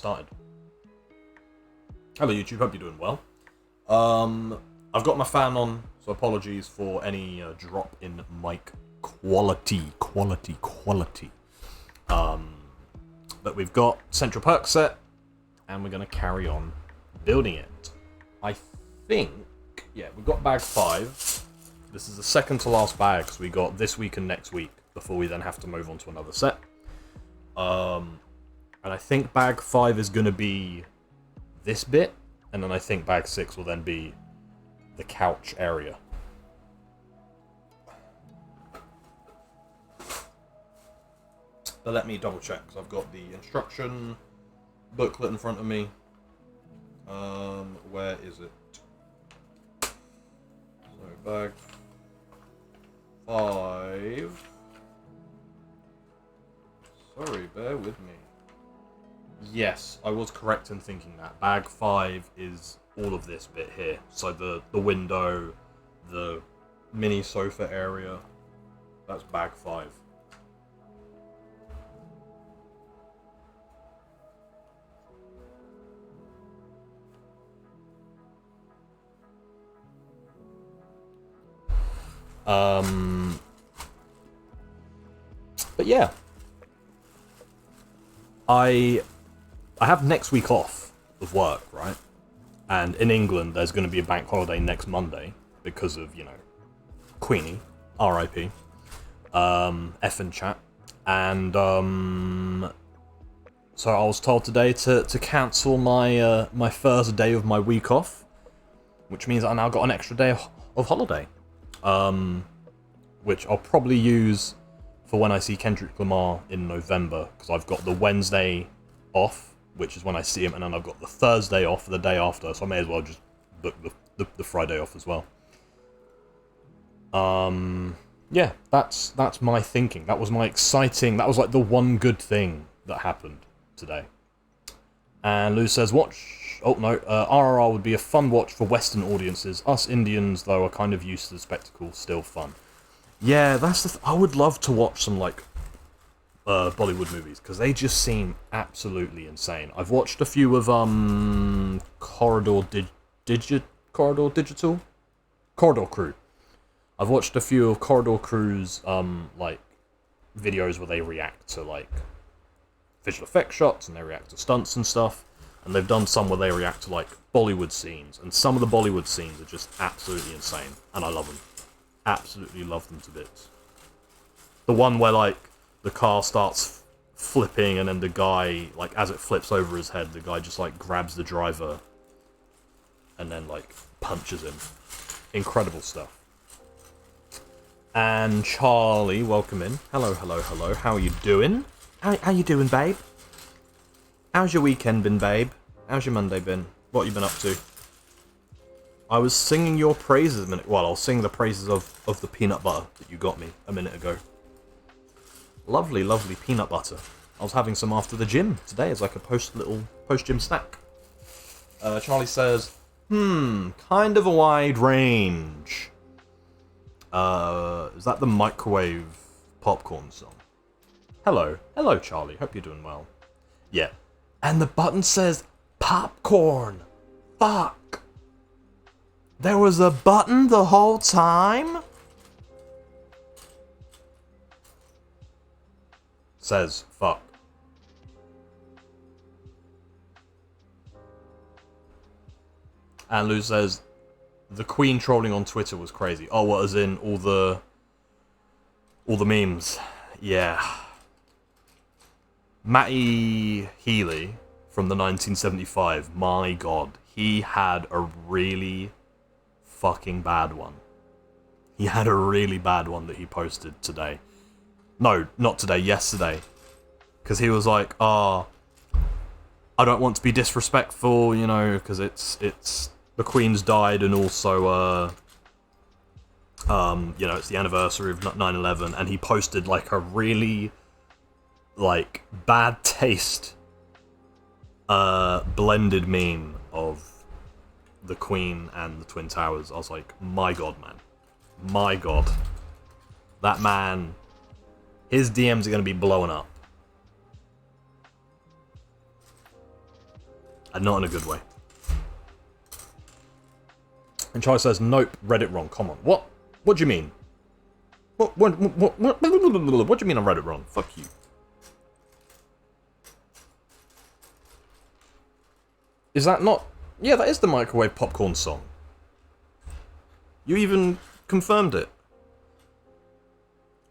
Started. Hello YouTube, hope you're doing well. I've got my fan on, so apologies for any drop in mic quality. But we've got Central Perk set, and we're going to carry on building it. I think, yeah, we've got bag 5. This is the second to last bag, so we got this week and next week, before we then have to move on to another set. And I think bag 5 is going to be this bit, and then I think bag 6 will then be the couch area. But let me double check, because I've got the instruction booklet in front of me. Where is it? So bag 5. Sorry, bear with me. Yes, I was correct in thinking that. Bag 5 is all of this bit here. So the window, the mini sofa area, that's bag 5. But yeah. I have next week off of work, right? And in England, there's going to be a bank holiday next Monday because of, you know, Queenie, R.I.P. F.R.I.E.N.D.S. chat. And so I was told today to cancel my my first day of my week off, which means I now got an extra day of holiday, which I'll probably use for when I see Kendrick Lamar in November, because I've got the Wednesday off, which is when I see him, and then I've got the Thursday off for the day after, so I may as well just book the Friday off as well. Yeah, that's my thinking. That was my exciting, that was like the one good thing that happened today. And Lou says, watch, oh no, RRR would be a fun watch for Western audiences. Us Indians, though, are kind of used to the spectacle, still fun. Yeah, that's the I would love to watch some, like, Bollywood movies, because they just seem absolutely insane. I've watched a few of, Corridor Crew. I've watched a few of Corridor Crew's, like, videos where they react to, like, visual effects shots, and they react to stunts and stuff, and they've done some where they react to, like, Bollywood scenes, and some of the Bollywood scenes are just absolutely insane, and I love them. Absolutely love them to bits. The one where, like, the car starts flipping, and then the guy, like, as it flips over his head, the guy just, like, grabs the driver and then, like, punches him. Incredible stuff. And Charlie, welcome in. Hello, hello, hello. How are you doing? How you doing, babe? How's your weekend been, babe? How's your Monday been? What have you been up to? I was singing your praises a minute. Well, I'll sing the praises of the peanut butter that you got me a minute ago. Lovely, lovely peanut butter. I was having some after the gym today as like a post-gym snack. Charlie says, kind of a wide range. Is that the microwave popcorn song? Hello. Hello, Charlie. Hope you're doing well. Yeah. And the button says popcorn. Fuck. There was a button the whole time? Says, fuck. And Lou says, the Queen trolling on Twitter was crazy. Oh, what, as in all the memes? Yeah. Matty Healy from the 1975, my god, he had a really fucking bad one. He had a really bad one that he posted today. No, not today, yesterday. Because he was like, I don't want to be disrespectful, you know, because it's the Queen's died, and also, you know, it's the anniversary of 9/11, and he posted, like, a really, like, bad taste, blended meme of the Queen and the Twin Towers. I was like, my god, man. My god. That man, his DMs are going to be blowing up. And not in a good way. And Charlie says, nope, read it wrong. Come on. What? What do you mean? What do you mean I read it wrong? Fuck you. Is that not... Yeah, that is the microwave popcorn song. You even confirmed it.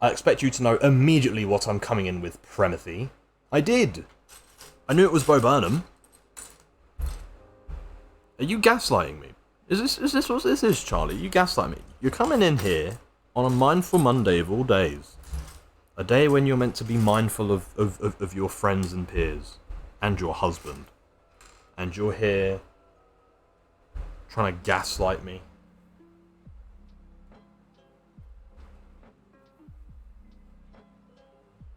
I expect you to know immediately what I'm coming in with, Premothy. I did. I knew it was Bo Burnham. Are you gaslighting me? Is this what this is, Charlie? You gaslight me. You're coming in here on a Mindful Monday of all days. A day when you're meant to be mindful of your friends and peers. And your husband. And you're here trying to gaslight me.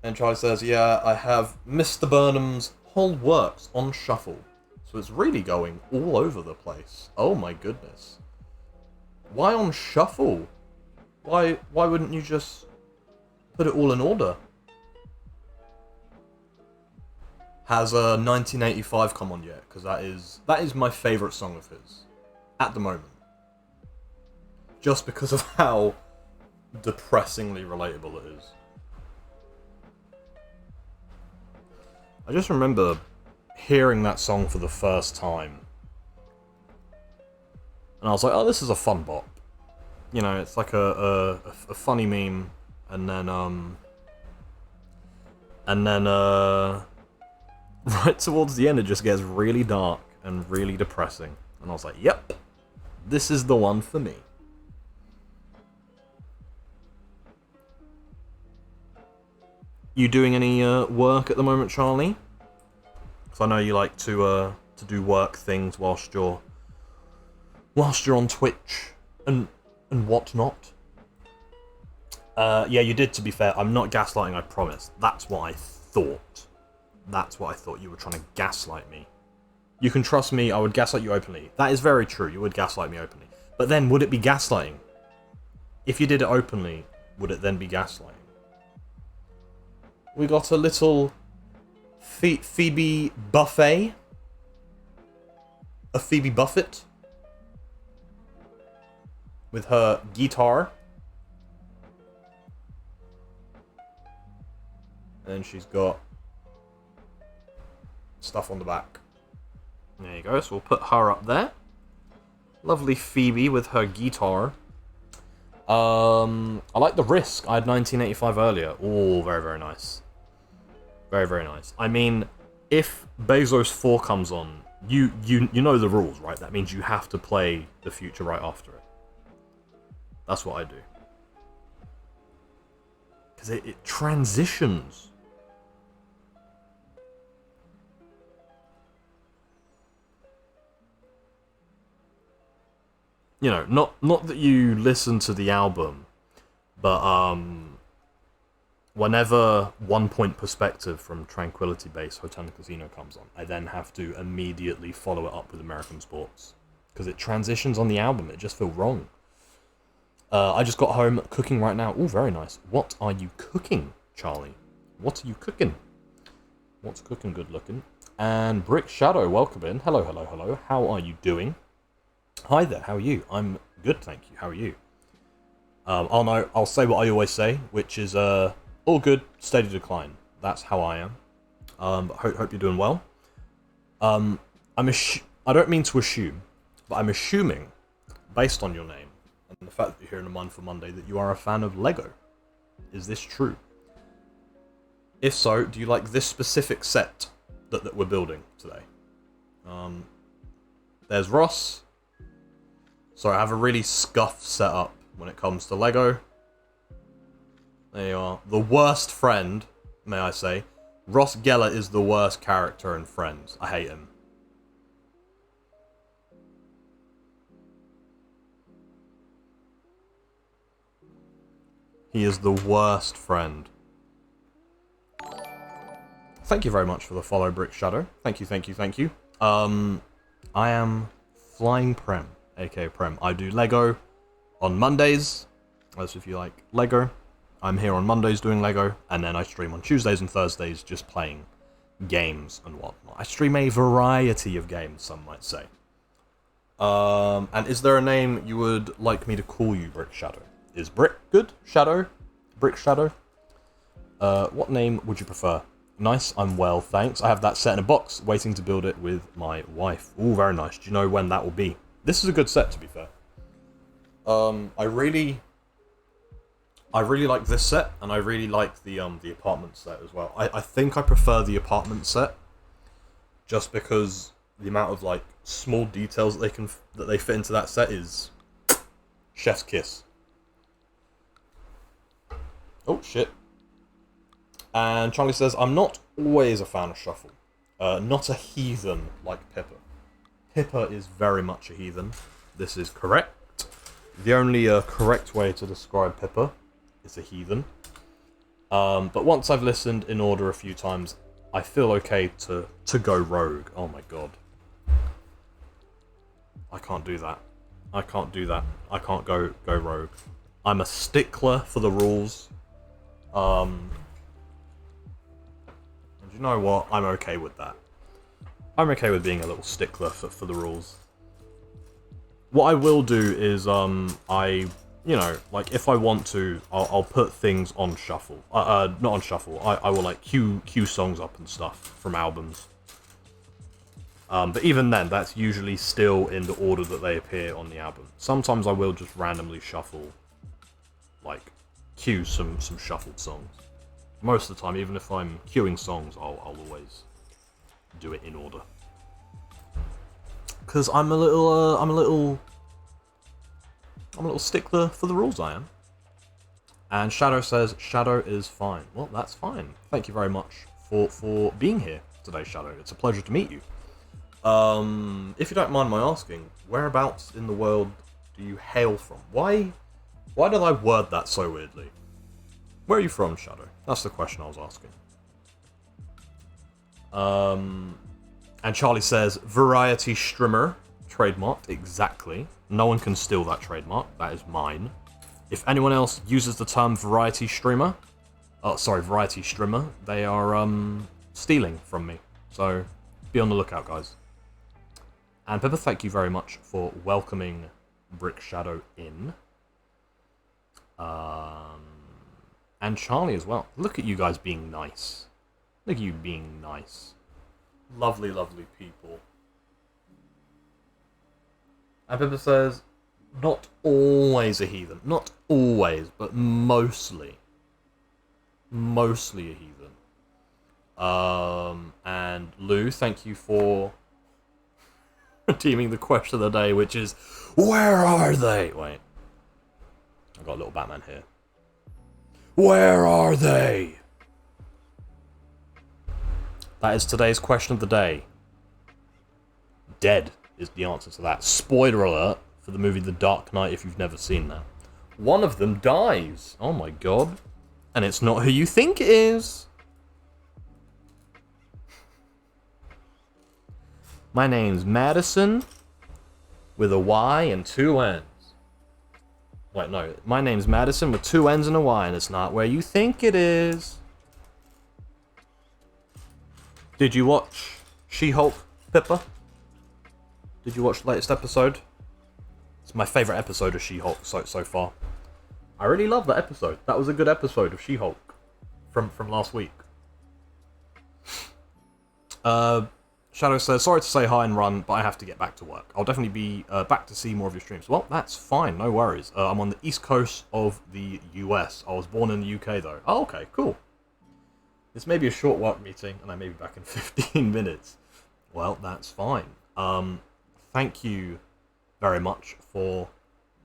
And Charlie says, yeah, I have Mr. Burnham's whole works on shuffle. So it's really going all over the place. Oh my goodness. Why on shuffle? Why wouldn't you just put it all in order? Has 1985 come on yet? Because that is my favourite song of his. At the moment. Just because of how depressingly relatable it is. I just remember hearing that song for the first time. And I was like, oh, this is a fun bop. You know, it's like a funny meme. And then, right towards the end, it just gets really dark and really depressing. And I was like, yep, this is the one for me. You doing any work at the moment, Charlie? Because I know you like to do work things whilst you're on Twitch and whatnot. Yeah, you did. To be fair, I'm not gaslighting. I promise. That's what I thought. That's what I thought. You were trying to gaslight me. You can trust me. I would gaslight you openly. That is very true. You would gaslight me openly. But then, would it be gaslighting? If you did it openly, would it then be gaslighting? We got a little Phoebe Buffet. A Phoebe Buffett. With her guitar. And she's got stuff on the back. There you go, so we'll put her up there. Lovely Phoebe with her guitar. I like the Risk. I had 1985 earlier. Oh, very, very nice. Very, very nice. I mean, if Bezos 4 comes on, you know the rules, right? That means you have to play the future right after it. That's what I do. Because it transitions. You know, not that you listen to the album, but whenever One Point Perspective from Tranquility Base Hotel and Casino comes on, I then have to immediately follow it up with American Sports. Because it transitions on the album, it just feels wrong. I just got home cooking right now. Oh, very nice. What are you cooking, Charlie? What are you cooking? What's cooking good looking? And Brick Shadow, welcome in. Hello, hello, hello. How are you doing? Hi there, how are you? I'm good, thank you. How are you? I'll say what I always say, which is all good, steady decline. That's how I am. But hope you're doing well. I don't mean to assume, but I'm assuming, based on your name and the fact that you're here in a Mindful Monday, that you are a fan of Lego. Is this true? If so, do you like this specific set that we're building today? There's Ross. So I have a really scuffed setup when it comes to Lego. There you are. The worst friend, may I say. Ross Geller is the worst character in Friends. I hate him. He is the worst friend. Thank you very much for the follow, Brick Shadow. Thank you, thank you, thank you. I am FlyingPrem. aka Prem. I do Lego on Mondays, as if you like Lego. I'm here on Mondays doing Lego, and then I stream on Tuesdays and Thursdays just playing games and whatnot. I stream a variety of games, some might say. And is there a name you would like me to call you, Brick Shadow? Is Brick good? Shadow? Brick Shadow? What name would you prefer? Nice, I'm well, thanks. I have that set in a box, waiting to build it with my wife. Ooh, very nice. Do you know when that will be? This is a good set, to be fair. I really like this set, and I really like the apartment set as well. I think I prefer the apartment set, just because the amount of like small details that they fit into that set is chef's kiss. Oh shit. And Charlie says, I'm not always a fan of shuffle. Not a heathen like Pippa. Pippa is very much a heathen. This is correct. The only correct way to describe Pippa is a heathen. But once I've listened in order a few times, I feel okay to go rogue. Oh my god. I can't do that. I can't do that. I can't go rogue. I'm a stickler for the rules. And you know what? I'm okay with that. I'm okay with being a little stickler for the rules. What I will do is, you know, like, if I want to, I'll put things on shuffle. Not on shuffle. I will, like, queue songs up and stuff from albums. But even then, that's usually still in the order that they appear on the album. Sometimes I will just randomly shuffle, like, queue some shuffled songs. Most of the time, even if I'm queuing songs, I'll always do it in order. Because I'm a little stickler for the rules, I am. And Shadow says, Shadow is fine. Well, that's fine. Thank you very much for being here today, Shadow. It's a pleasure to meet you. If you don't mind my asking, whereabouts in the world do you hail from? Why did I word that so weirdly? Where are you from, Shadow? That's the question I was asking. And Charlie says, variety streamer, trademarked, exactly. No one can steal that trademark, that is mine. If anyone else uses the term variety streamer, they are, stealing from me. So, be on the lookout, guys. And Pepper, thank you very much for welcoming Brick Shadow in. And Charlie as well. Look at you guys being nice. Look at you being nice. Lovely, lovely people. And Pippa says, not always a heathen. Not always, but mostly. Mostly a heathen. And Lou, thank you for redeeming the question of the day, which is, where are they? Wait. I've got a little Batman here. Where are they? That is today's question of the day. Dead is the answer to that. Spoiler alert for the movie The Dark Knight if you've never seen that. One of them dies. Oh my god. And it's not who you think it is. My name's Madison with a Y and 2 N's. Wait, no. My name's Madison with 2 N's and a Y, and it's not where you think it is. Did you watch She-Hulk, Pippa? Did you watch the latest episode? It's my favourite episode of She-Hulk so far. I really love that episode. That was a good episode of She-Hulk from last week. Shadow says, sorry to say hi and run, but I have to get back to work. I'll definitely be back to see more of your streams. Well, that's fine, no worries. I'm on the east coast of the US. I was born in the UK, though. Oh, okay, cool. This may be a short work meeting, and I may be back in 15 minutes. Well, that's fine. Thank you very much for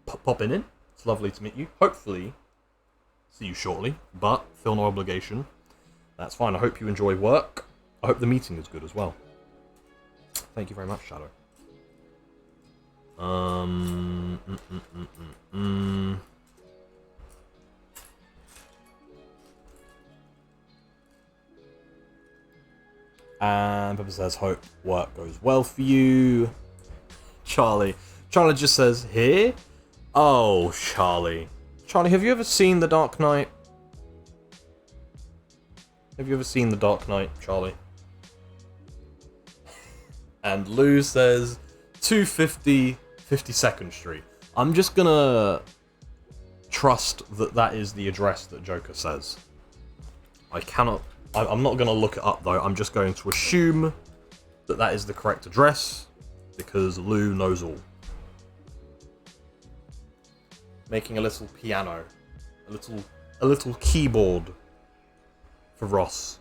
popping in. It's lovely to meet you. Hopefully, see you shortly, but feel no obligation. That's fine. I hope you enjoy work. I hope the meeting is good as well. Thank you very much, Shadow. And Pepper says, hope work goes well for you. Charlie just says, here? Oh, Charlie, have you ever seen The Dark Knight? Have you ever seen The Dark Knight, Charlie? And Lou says 250 52nd Street. I'm just gonna trust that that is the address that Joker says. I'm not gonna look it up though. I'm just going to assume that that is the correct address because Lou knows all. Making a little piano, a little keyboard for Ross.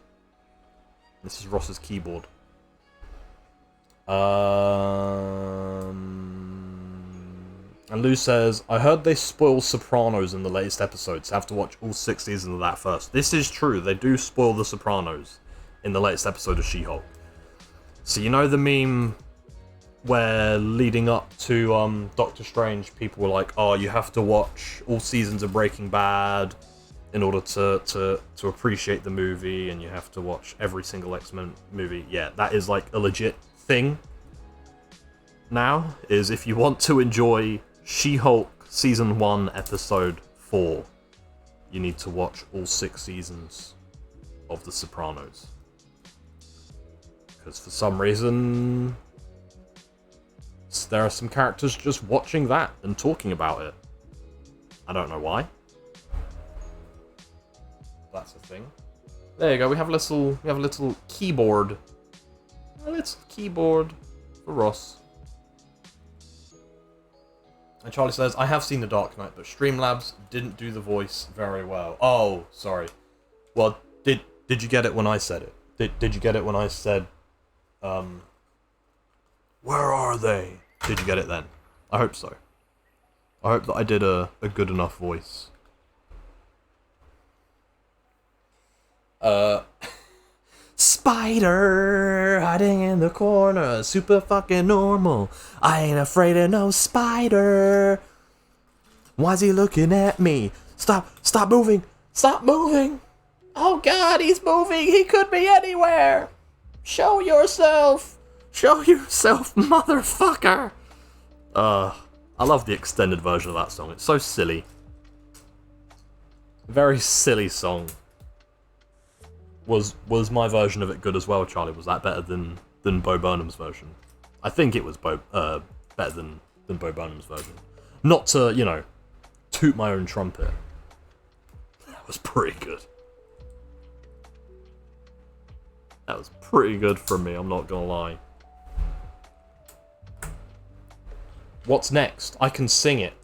This is Ross's keyboard. And Lou says, I heard they spoil Sopranos in the latest episodes. Have to watch all 6 seasons of that first. This is true. They do spoil the Sopranos in the latest episode of She-Hulk. So you know the meme where leading up to Doctor Strange, people were like, oh, you have to watch all seasons of Breaking Bad in order to appreciate the movie, and you have to watch every single X-Men movie. Yeah, that is like a legit thing now, is if you want to enjoy She-Hulk Season 1, Episode 4, you need to watch all 6 seasons of The Sopranos. Because for some reason, there are some characters just watching that and talking about it. I don't know why. That's a thing. There you go, we have a little keyboard. A little keyboard for Ross. And Charlie says, I have seen The Dark Knight, but Streamlabs didn't do the voice very well. Oh, sorry. Well, did you get it when I said it? Did you get it when I said, where are they? Did you get it then? I hope so. I hope that I did a good enough voice. Spider hiding in the corner, super fucking normal. I ain't afraid of no spider. Why's he looking at me? Stop moving, stop moving. Oh God, he's moving. He could be anywhere. Show yourself, motherfucker. I love the extended version of that song. It's so silly. Very silly song. Was my version of it good as well, Charlie? Was that better than Bo Burnham's version? I think it was better than Bo Burnham's version. Not to, you know, toot my own trumpet. That was pretty good. That was pretty good from me, I'm not gonna lie. What's next? I can sing it.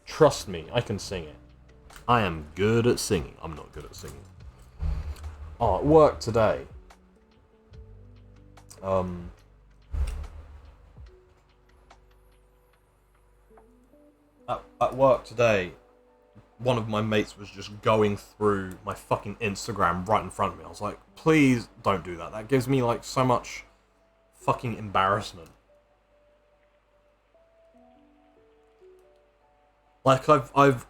Trust me, I can sing it. I am good at singing. I'm not good at singing. Oh, at work today. At work today, one of my mates was just going through my fucking Instagram right in front of me. I was like, please don't do that. That gives me like so much fucking embarrassment. Like I've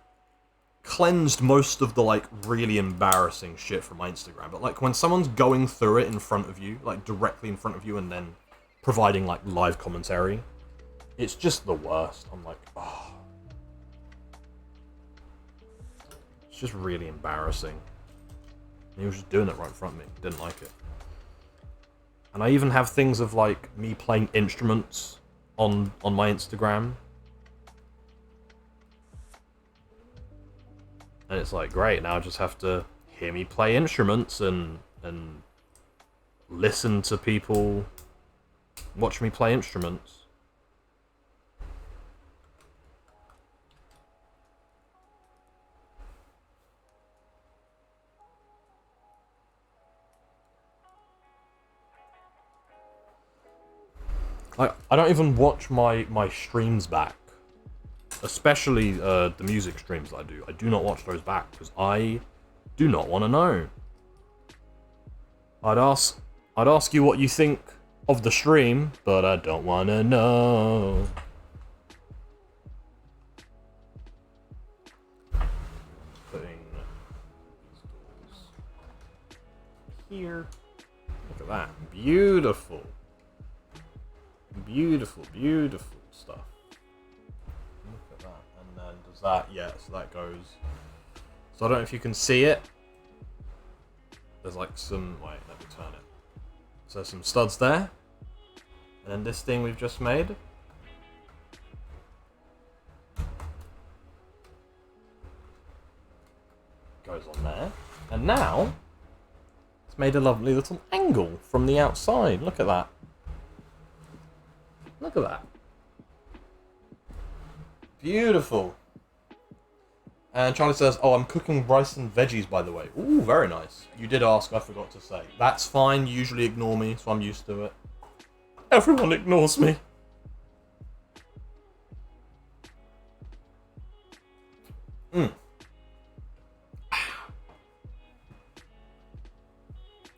cleansed most of the like really embarrassing shit from my Instagram, but like when someone's going through it in front of you, like directly in front of you, and then providing like live commentary, it's just the worst. I'm like, oh, it's just really embarrassing. And he was just doing it right in front of me. Didn't like it. And I even have things of like me playing instruments on my Instagram. And it's like, great, now I just have to hear me play instruments and listen to people watch me play instruments. I don't even watch my streams back. Especially the music streams that I do. I do not watch those back because I do not want to know. I'd ask you what you think of the stream, but I don't want to know. Putting these doors here. Look at that. Beautiful. Beautiful, beautiful stuff. Look at that. And then does that, yeah, so that goes. So I don't know if you can see it. There's like some, wait, let me turn it. So some studs there. And then this thing we've just made. Goes on there. And now, it's made a lovely little angle from the outside. Look at that. Look at that. Beautiful. And Charlie says, oh, I'm cooking rice and veggies, by the way. Ooh, very nice. You did ask, I forgot to say. That's fine, you usually ignore me, so I'm used to it. Everyone ignores me.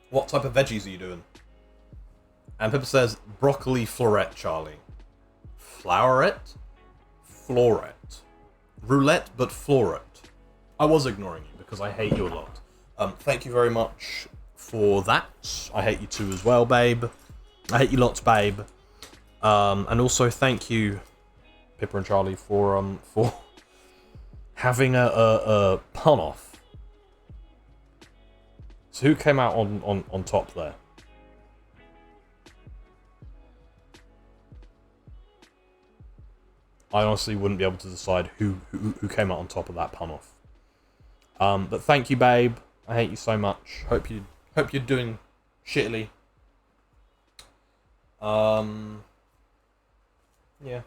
What type of veggies are you doing? And Pippa says, broccoli florette, Charlie. Flowerette? Florette. Roulette, but florette. I was ignoring you because I hate you a lot. Thank you very much for that. I hate you too as well, babe. I hate you lots, babe. And also thank you, Pippa and Charlie, for having a pun off. So who came out on top there? I honestly wouldn't be able to decide who came out on top of that pun off. But thank you, babe. I hate you so much. Hope you're doing shittily. Yeah.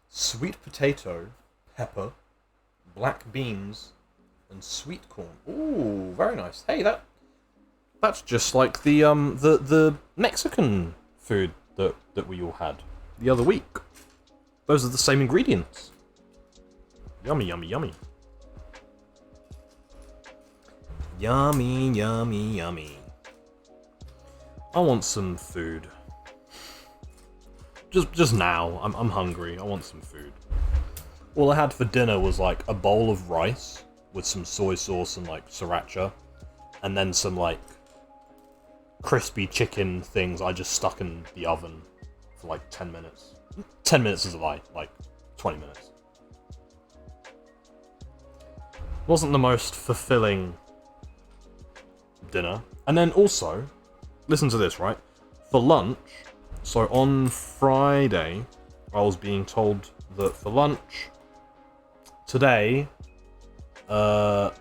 Sweet potato, pepper, black beans, and sweet corn. Ooh, very nice. Hey, that's just like the Mexican food that we all had the other week. Those are the same ingredients. Yummy, yummy, yummy. Yummy, yummy, yummy. I want some food. Just now. I'm hungry. I want some food. All I had for dinner was like a bowl of rice with some soy sauce and like sriracha, and then some like crispy chicken things I just stuck in the oven for like 10 minutes. 10 minutes is a lie, like 20 minutes. Wasn't the most fulfilling dinner. And then also, listen to this, right? For lunch, so on Friday, I was being told that for lunch today, my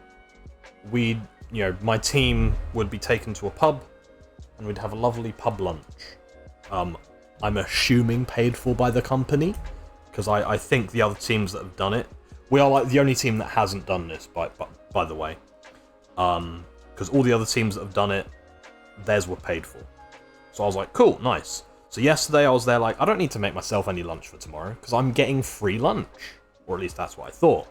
team would be taken to a pub and we'd have a lovely pub lunch. I'm assuming paid for by the company, because I think the other teams that have done it, we are like the only team that hasn't done this, by the way. Because all the other teams that have done it, theirs were paid for. So I was like, cool, nice. So yesterday I was there like, I don't need to make myself any lunch for tomorrow, because I'm getting free lunch. Or at least that's what I thought.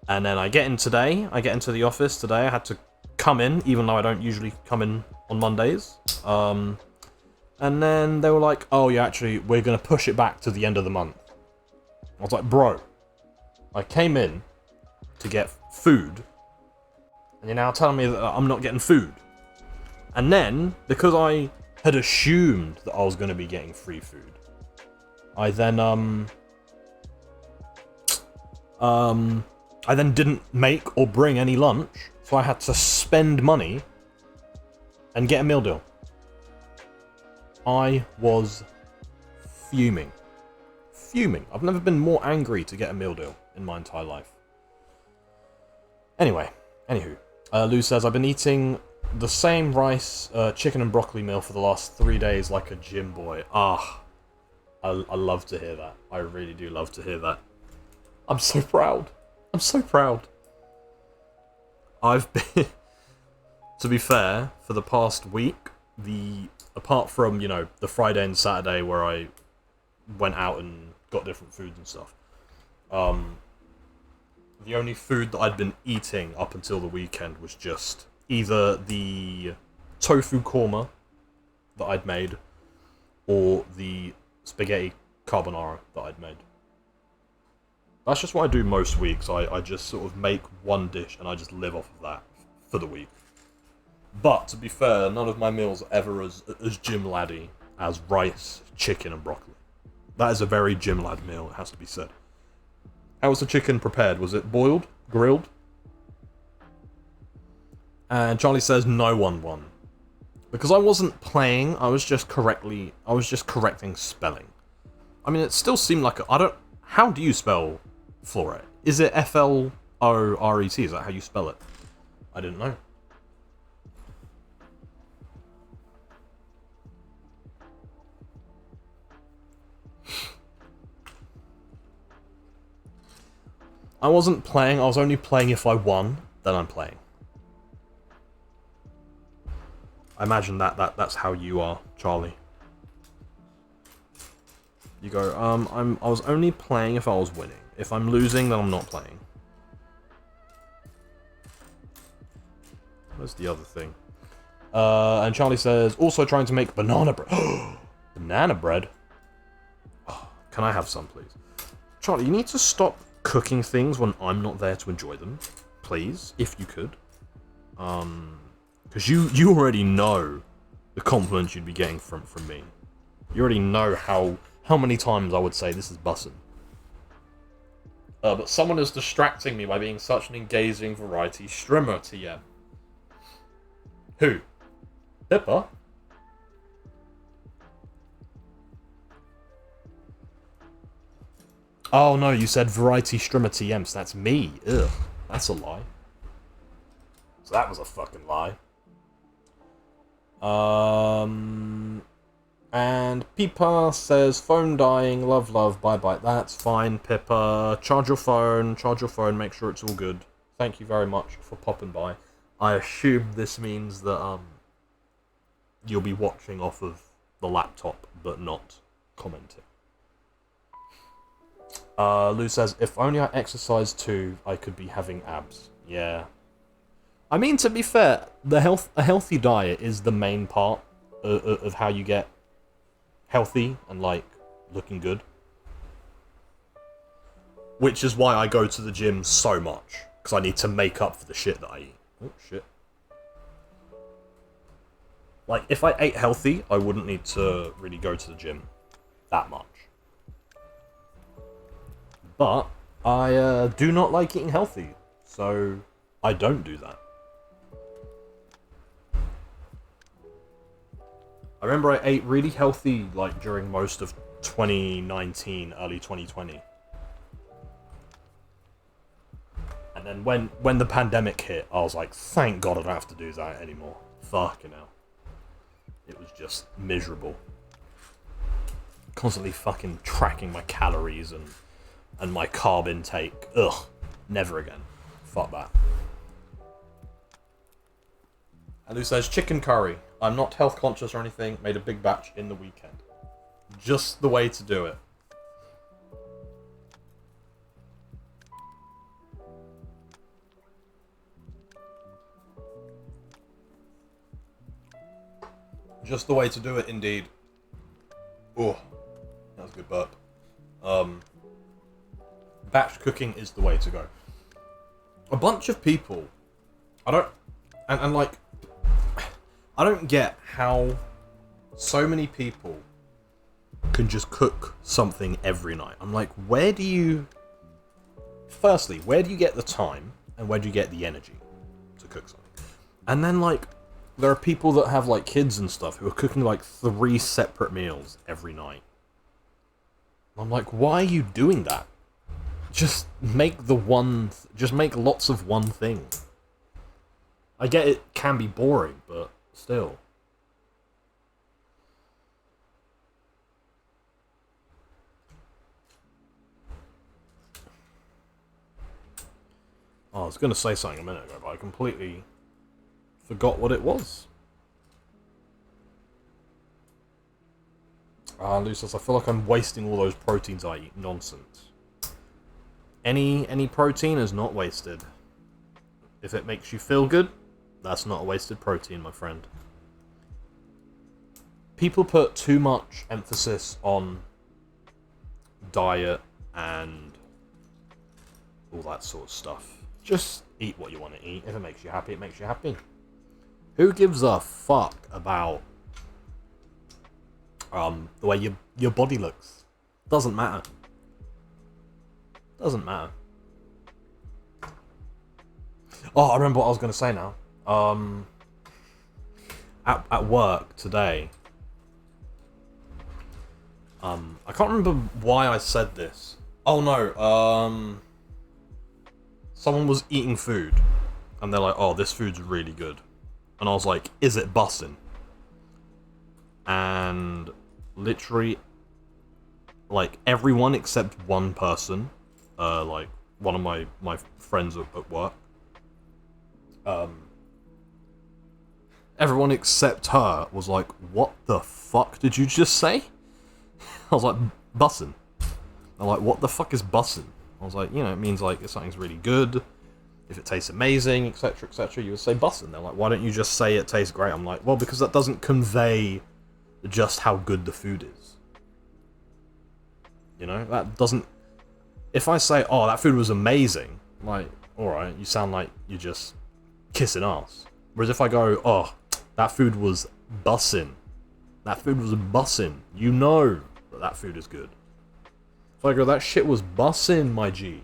And then I get into the office today. I had to come in, even though I don't usually come in on Mondays. And then they were like, oh yeah, actually, we're going to push it back to the end of the month. I was like, bro, I came in to get food, and you're now telling me that I'm not getting food. And then, because I had assumed that I was going to be getting free food, I then didn't make or bring any lunch, so I had to spend money and get a meal deal. I was fuming. Fuming. I've never been more angry to get a meal deal in my entire life. Anyway, anywho, Lou says, I've been eating the same rice, chicken and broccoli meal for the last 3 days like a gym boy. I love to hear that. I really do love to hear that. I'm so proud. I'm so proud. I've been, to be fair, for the past week, apart from, the Friday and Saturday where I went out and got different foods and stuff, the only food that I'd been eating up until the weekend was just either the tofu korma that I'd made or the spaghetti carbonara that I'd made. That's just what I do most weeks. I just sort of make one dish and I just live off of that for the week. But, to be fair, none of my meals are ever as gym laddie as rice, chicken and broccoli. That is a very gym lad meal, it has to be said. How was the chicken prepared? Was it boiled? Grilled? And Charlie says no one won. Because I wasn't playing, I was just correcting spelling. I mean, it still seemed like how do you spell fluorite? Is it F-L-O-R-E-T? Is that how you spell it? I didn't know. I wasn't playing, I was only playing if I won, then I'm playing. I imagine that's how you are, Charlie. You go, I was only playing if I was winning. If I'm losing, then I'm not playing. Where's the other thing? And Charlie says, also trying to make banana bread. Banana bread? Oh, can I have some, please? Charlie, you need to stop cooking things when I'm not there to enjoy them. Please, if you could. Because you already know the compliments you'd be getting from me. You already know how many times I would say this is bussin'. But someone is distracting me by being such an engaging variety streamer, TM. Who? Pippa? Oh no, you said variety streamer TM, so that's me. Ugh, that's a lie. So that was a fucking lie. And Pippa says, phone dying, love, bye. That's fine, Pippa. Charge your phone, make sure it's all good. Thank you very much for popping by. I assume this means that, you'll be watching off of the laptop, but not commenting. Lou says, if only I exercised too, I could be having abs. Yeah. I mean, to be fair, a healthy diet is the main part of how you get healthy and, like, looking good. Which is why I go to the gym so much. Because I need to make up for the shit that I eat. Oh, shit. Like, if I ate healthy, I wouldn't need to really go to the gym that much. But I do not like eating healthy, so I don't do that. I remember I ate really healthy, like, during most of 2019, early 2020. And then when the pandemic hit, I was like, thank God I don't have to do that anymore. Fucking hell. It was just miserable. Constantly fucking tracking my calories and my carb intake. Ugh. Never again. Fuck that. And who says, chicken curry. I'm not health conscious or anything. Made a big batch in the weekend. Just the way to do it. Just the way to do it, indeed. Oh, that was a good burp. Batch cooking is the way to go. A bunch of people, I don't get how so many people can just cook something every night. I'm like, firstly, where do you get the time and where do you get the energy to cook something? And then, like, there are people that have, like, kids and stuff who are cooking, like, 3 separate meals every night. I'm like, why are you doing that? Just make just make lots of one thing. I get it can be boring, but still. Oh, I was going to say something a minute ago, but I completely forgot what it was. Lou says, I feel like I'm wasting all those proteins I eat. Nonsense. Any protein is not wasted. If it makes you feel good, that's not a wasted protein, my friend. People put too much emphasis on diet and all that sort of stuff. Just eat what you want to eat. If it makes you happy, it makes you happy. Who gives a fuck about the way your body looks? Doesn't matter. Doesn't matter. Oh, I remember what I was going to say now. at work today. I can't remember why I said this. Oh no, someone was eating food, and they're like, "Oh, this food's really good," and I was like, "Is it bussin'?" And literally, like everyone except one person, like one of my friends at work, everyone except her was like, "What the fuck did you just say?" I was like, "Bussin'." They're like, "What the fuck is bussin'?" I was like, it means like if something's really good, if it tastes amazing, etc., etc., you would say bussin'. They're like, "Why don't you just say it tastes great?" I'm like, well, because that doesn't convey just how good the food is. That doesn't... If I say, "Oh, that food was amazing," like, alright, you sound like you're just kissing ass. Whereas if I go, "Oh, that food was bussin'," that food was bussin', you know that food is good. If I go, "That shit was bussin', my G."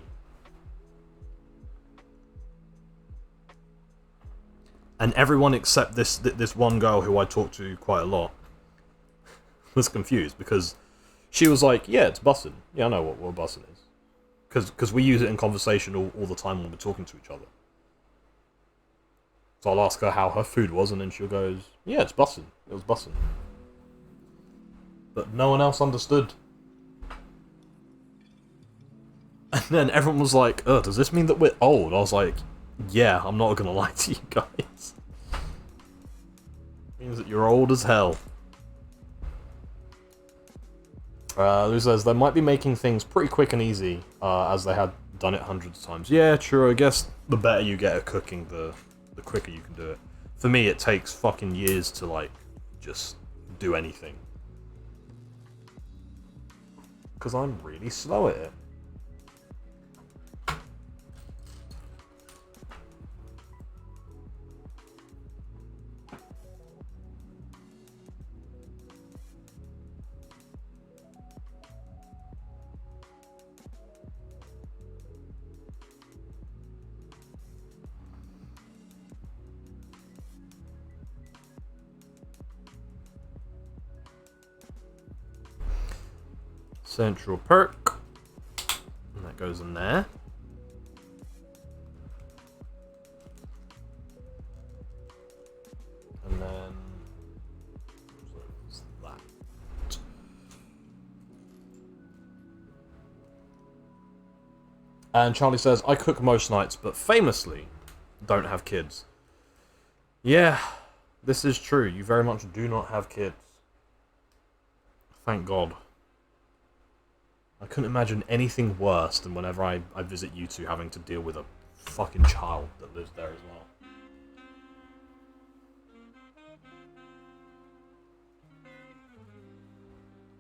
And everyone except this one girl who I talk to quite a lot was confused, because she was like, "Yeah, it's bussin'. Yeah, I know what bussin' is." Because we use it in conversation all the time when we're talking to each other. So I'll ask her how her food was, and then she goes, "Yeah, it's bussin'. It was bussin'." But no one else understood. And then everyone was like, "Does this mean that we're old?" I was like, "Yeah, I'm not gonna lie to you guys. It means that you're old as hell." Who says, "They might be making things pretty quick and easy, as they had done it hundreds of times." Yeah, true, I guess the better you get at cooking, the quicker you can do it. For me, it takes fucking years to, like, just do anything. Because I'm really slow at it. Central Perk. And that goes in there. And then... what's that? And Charlie says, "I cook most nights, but famously don't have kids." Yeah, this is true. You very much do not have kids. Thank God. I couldn't imagine anything worse than whenever I visit you two having to deal with a fucking child that lives there as well.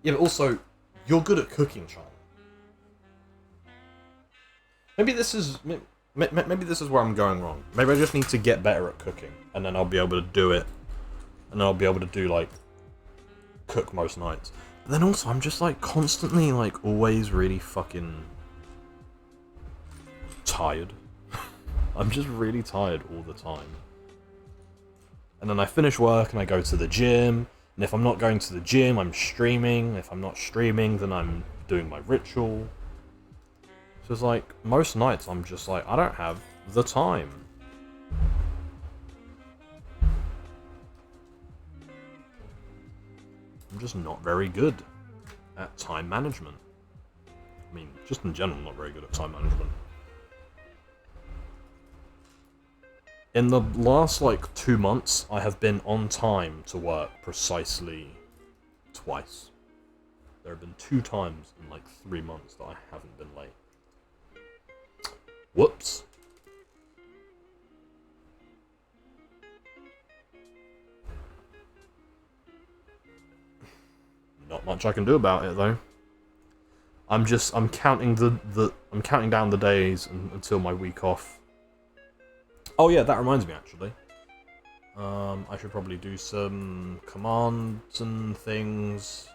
Yeah, but also, you're good at cooking, Charlie. Maybe this is where I'm going wrong. Maybe I just need to get better at cooking, and then I'll be able to do it. And then I'll be able to do, like, cook most nights. But then also, I'm just, like, constantly, like, always really fucking tired. I'm just really tired all the time. And then I finish work and I go to the gym. And if I'm not going to the gym, I'm streaming. If I'm not streaming, then I'm doing my ritual. So it's like, most nights I'm just like, I don't have the time. I'm just not very good at time management. I mean, just in general, not very good at time management. In the last, like, 2 months, I have been on time to work precisely twice. There have been 2 times in, like, 3 months that I haven't been late. Whoops. Not much I can do about it, though. I'm counting I'm counting down the days until my week off. Oh yeah, that reminds me, actually. I should probably do some commands and things.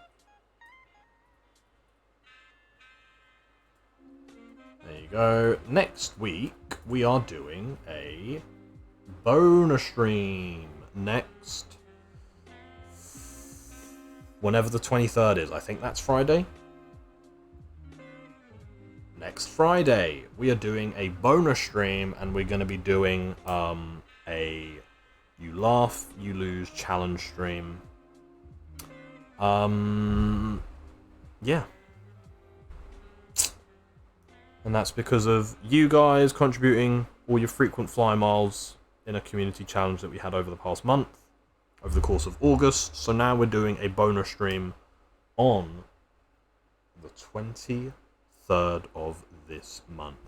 There you go. Next week, we are doing a bonus stream. Next whenever the 23rd is. I think that's Friday. Next Friday, we are doing a bonus stream, and we're going to be doing a You Laugh, You Lose challenge stream. Yeah. And that's because of you guys contributing all your frequent fly miles in a community challenge that we had over the past month, over the course of August. So now we're doing a bonus stream on the 23rd of this month,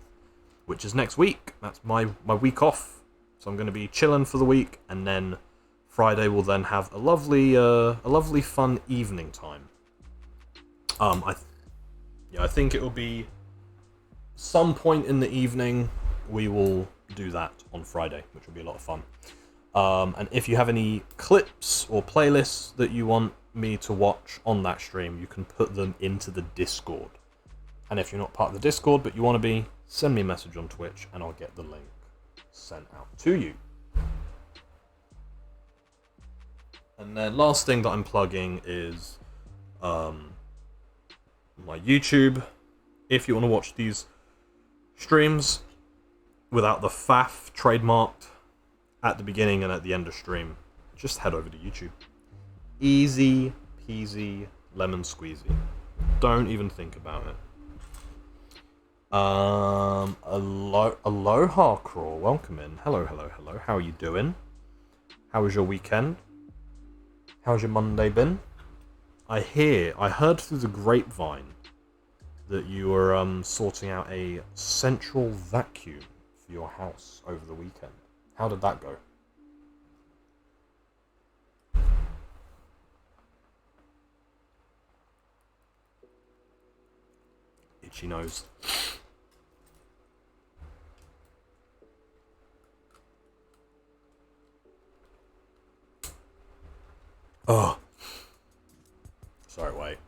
which is next week. That's my week off. So I'm going to be chilling for the week, and then Friday will then have a lovely fun evening time. I think it will be some point in the evening. We will do that on Friday, which will be a lot of fun. And if you have any clips or playlists that you want me to watch on that stream, you can put them into the Discord. And if you're not part of the Discord but you want to be, send me a message on Twitch and I'll get the link sent out to you. And then last thing that I'm plugging is my YouTube. If you want to watch these streams without the faff trademarked at the beginning and at the end of stream, just head over to YouTube. Easy peasy lemon squeezy. Don't even think about it. Aloha Crawl, welcome in. Hello. How are you doing? How was your weekend? How's your Monday been? I heard through the grapevine that you were sorting out a central vacuum for your house over the weekend. How did that go? Itchy nose. Oh. Sorry, wait.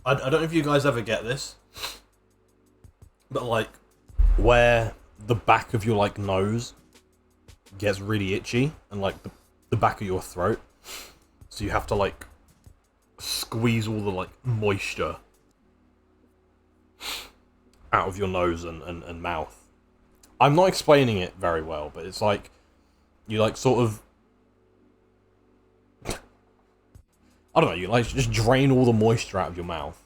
I don't know if you guys ever get this, but like where the back of your like nose gets really itchy and like the back of your throat, so you have to like squeeze all the like moisture out of your nose and mouth. I'm not explaining it very well, but it's like you like sort of I don't know, you like just drain all the moisture out of your mouth,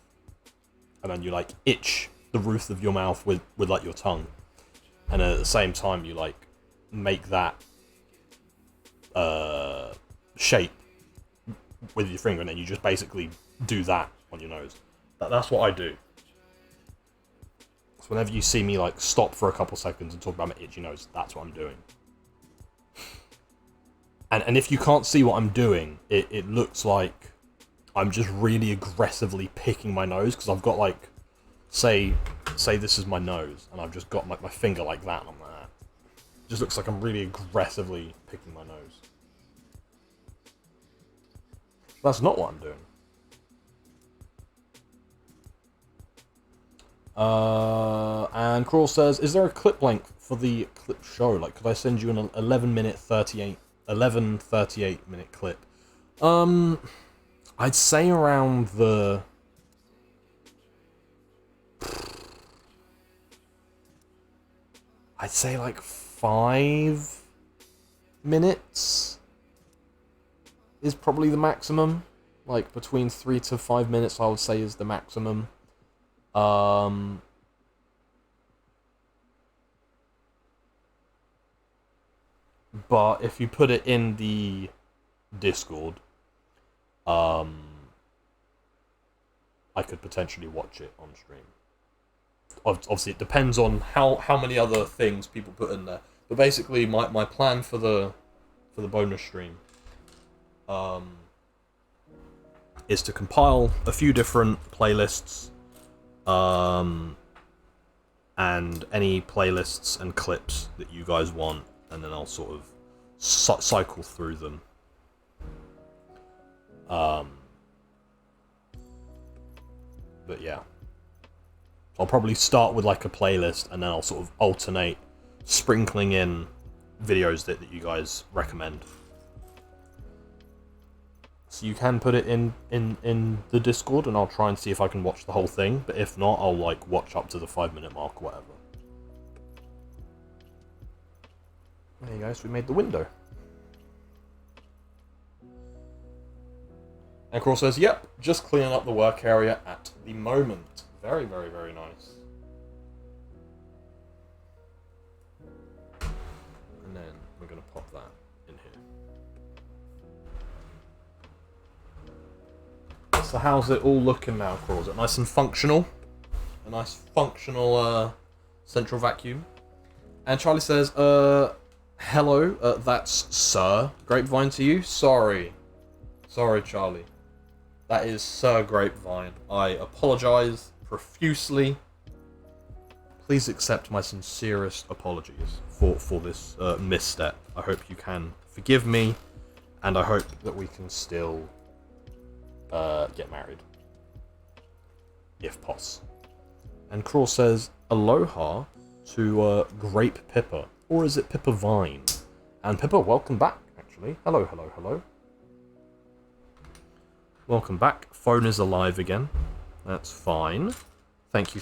and then you like itch the roof of your mouth with like your tongue, and at the same time you like make that shape with your finger, and then you just basically do that on your nose. That's what I do. So whenever you see me like stop for a couple seconds and talk about my itchy nose, that's what I'm doing. And if you can't see what I'm doing, it looks like I'm just really aggressively picking my nose, because I've got like, say this is my nose, and I've just got my finger like that, and I'm like that. It just looks like I'm really aggressively picking my nose. That's not what I'm doing. And Crawl says, is there a clip length for the clip show? Like, could I send you an 11:38 minute clip? I'd say around the... I'd say like 5 minutes is probably the maximum. Like between 3 to 5 minutes, I would say, is the maximum. But if you put it in the Discord, I could potentially watch it on stream. Obviously, it depends on how many other things people put in there. But basically, my plan for the bonus stream is to compile a few different playlists, and any playlists and clips that you guys want, and then I'll sort of cycle through them. But yeah, I'll probably start with like a playlist, and then I'll sort of alternate sprinkling in videos that you guys recommend. So you can put it in the Discord, and I'll try and see if I can watch the whole thing. But if not, I'll like watch up to the 5-minute mark or whatever. There you go, so we made the window. And Crawl says, yep, just cleaning up the work area at the moment. Very, very, very nice. And then we're going to pop that in here. So how's it all looking now, Crawl? Is it nice and functional? A nice functional central vacuum. And Charlie says, hello, that's Sir Grapevine to you. Sorry, Charlie. That is Sir Grapevine. I apologise profusely. Please accept my sincerest apologies for this misstep. I hope you can forgive me, and I hope that we can still get married, if poss. And Craw says, aloha to Grape Pippa, or is it Pippa Vine? And Pippa, welcome back, actually. Hello, hello, hello. Welcome back. Phone is alive again. That's fine. Thank you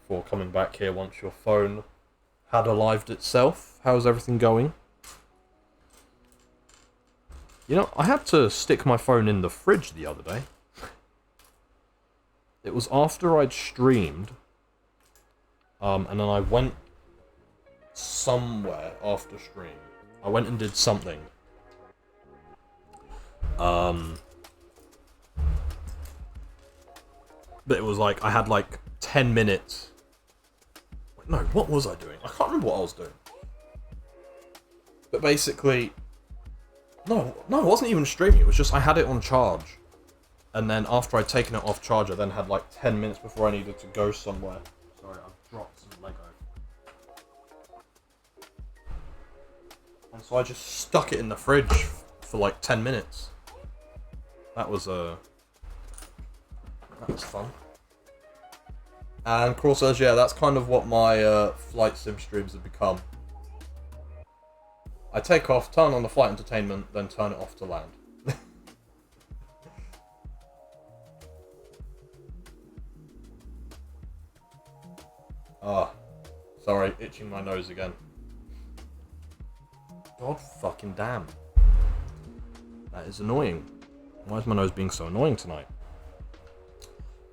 for coming back here once your phone had alived itself. How's everything going? You know, I had to stick my phone in the fridge the other day. It was after I'd streamed, and then I went somewhere after stream. I went and did something. But it was like, I had like 10 minutes. No, what was I doing? I can't remember what I was doing. But basically, no, I wasn't even streaming. It was just, I had it on charge. And then after I'd taken it off charge, I then had like 10 minutes before I needed to go somewhere. Sorry, I've dropped some Lego. And so I just stuck it in the fridge for like 10 minutes. That was fun. And Crawl says, yeah, that's kind of what my flight sim streams have become. I take off, turn on the flight entertainment, then turn it off to land. Sorry, itching my nose again. God fucking damn. That is annoying. Why is my nose being so annoying tonight?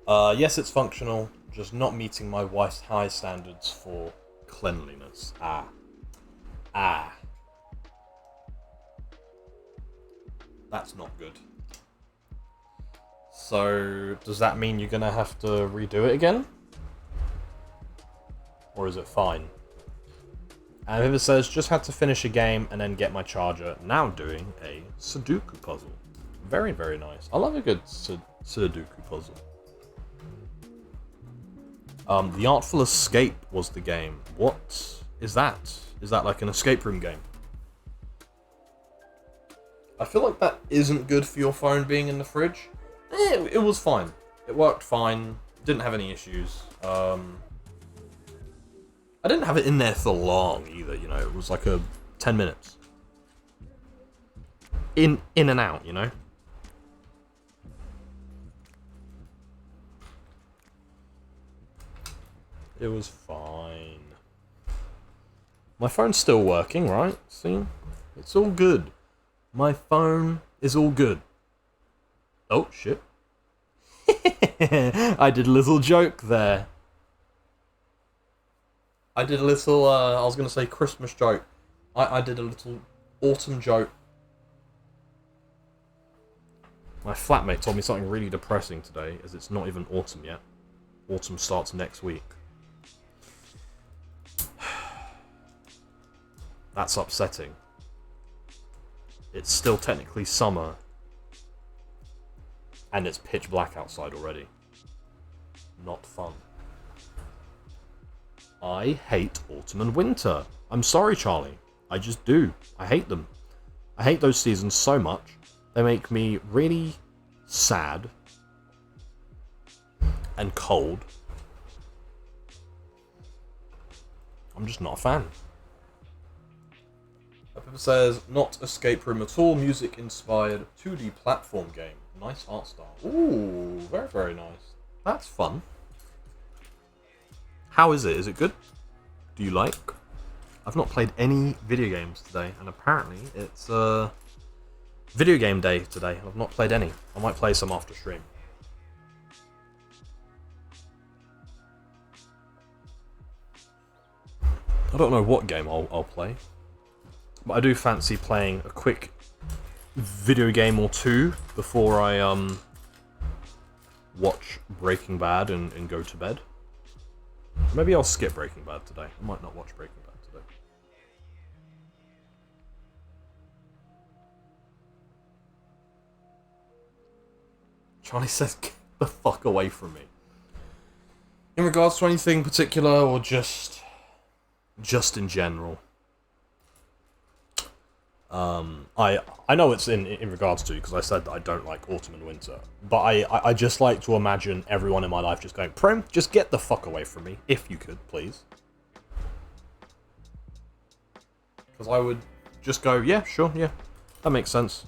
Yes, it's functional, just not meeting my wife's high standards for cleanliness. That's not good. So, does that mean you're gonna have to redo it again? Or is it fine? And if it says, just had to finish a game and then get my charger, now doing a Sudoku puzzle. Very, very nice. I love a good Sudoku puzzle. The Artful Escape was the game. What is that? Is that like an escape room game? I feel like that isn't good for your phone being in the fridge. It was fine. It worked fine. Didn't have any issues. I didn't have it in there for long either, you know. It was like 10 minutes. In and out, you know. It was fine. My phone's still working, right? See? It's all good. My phone is all good. Oh, shit. I did a little joke there. I did a little, I was going to say Christmas joke. I did a little autumn joke. My flatmate told me something really depressing today, as it's not even autumn yet. Autumn starts next week. That's upsetting. It's still technically summer. And it's pitch black outside already. Not fun. I hate autumn and winter. I'm sorry, Charlie. I just do. I hate them. I hate those seasons so much. They make me really sad. And cold. I'm just not a fan. Pepper says, not escape room at all, music-inspired 2D platform game. Nice art style. Ooh, very, very nice. That's fun. How is it? Is it good? Do you like? I've not played any video games today, and apparently it's video game day today. I've not played any. I might play some after stream. I don't know what game I'll play, but I do fancy playing a quick video game or two before I watch Breaking Bad and go to bed. Maybe I'll skip Breaking Bad today. I might not watch Breaking Bad today. Charlie says, get the fuck away from me. In regards to anything particular or just in general? I know it's in regards to, because I said that I don't like autumn and winter, but I just like to imagine everyone in my life just going, Prem, just get the fuck away from me, if you could, please. Because I would just go, yeah, sure, yeah, that makes sense.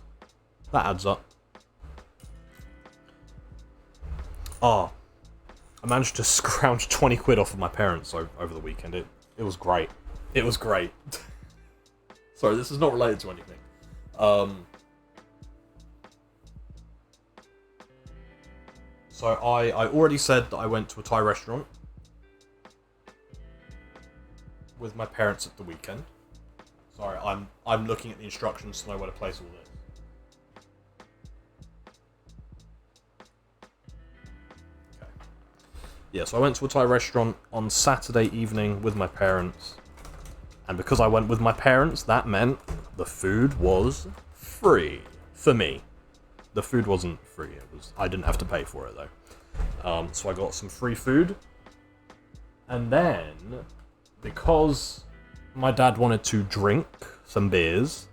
That adds up. I managed to scrounge 20 quid off of my parents over the weekend. It was great. It was great. Sorry, this is not related to anything. So I already said that I went to a Thai restaurant with my parents at the weekend. Sorry, I'm looking at the instructions to know where to place all this. Okay. Yeah, so I went to a Thai restaurant on Saturday evening with my parents. And because I went with my parents, that meant the food was free for me. The food wasn't free. I didn't have to pay for it though. So I got some free food. And then, because my dad wanted to drink some beers,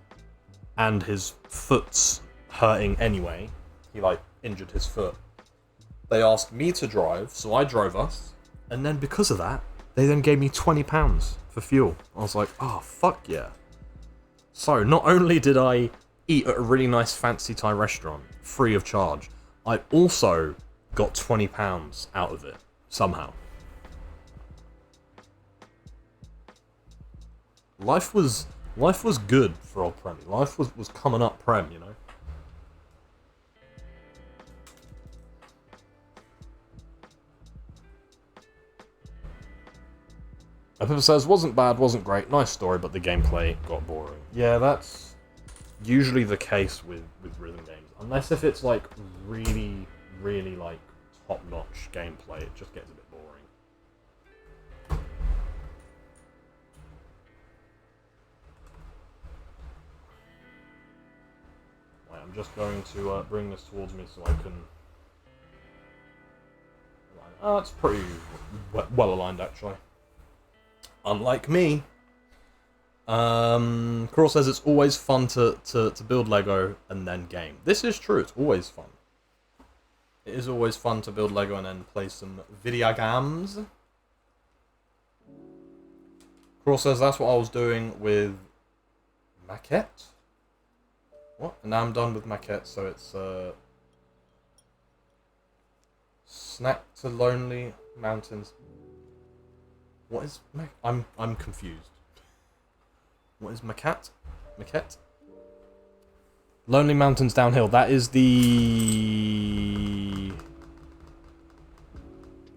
and his foot's hurting anyway, he injured his foot. They asked me to drive, so I drove us. And then because of that, they then gave me £20 for fuel. I was like, oh, fuck yeah. So, not only did I eat at a really nice fancy Thai restaurant, free of charge, I also got £20 out of it, somehow. Life was good for old Prem. Life was coming up Prem, you know? Pippa says, wasn't bad, wasn't great, nice story, but the gameplay got boring. Yeah, that's usually the case with rhythm games. Unless if it's really, really top-notch gameplay, it just gets a bit boring. Right, I'm just going to bring this towards me so I can... Oh, it's pretty well aligned actually. Unlike me. Crawl says it's always fun to build Lego and then game. This is true, it's always fun. It is always fun to build Lego and then play some video games. Crawl says that's what I was doing with Maquette. What? And now I'm done with Maquette, so it's Snack to Lonely Mountains. What is I'm confused. What is Maquette? Maquette? Lonely Mountains Downhill. That is the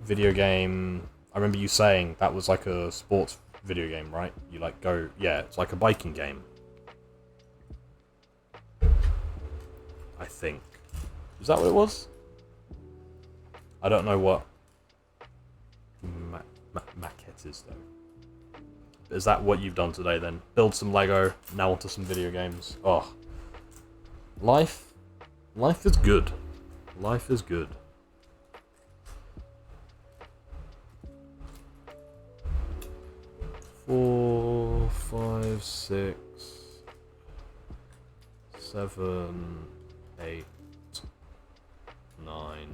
video game. I remember you saying that was like a sports video game, right? You go, yeah, it's like a biking game. I think. Is that what it was? I don't know what Maquette is though. Is that what you've done today then? Build some Lego, now onto some video games. Oh. Life is good. Life is good. Four, 5, 6, 7, 8, 9.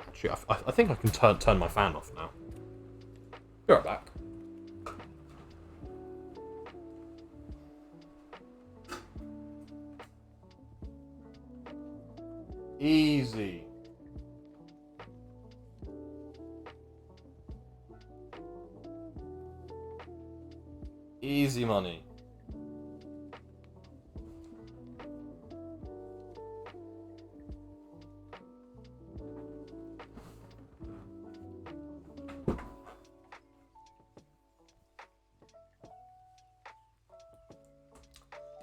Actually, I think I can turn my fan off now. Be right back. Easy. Easy money.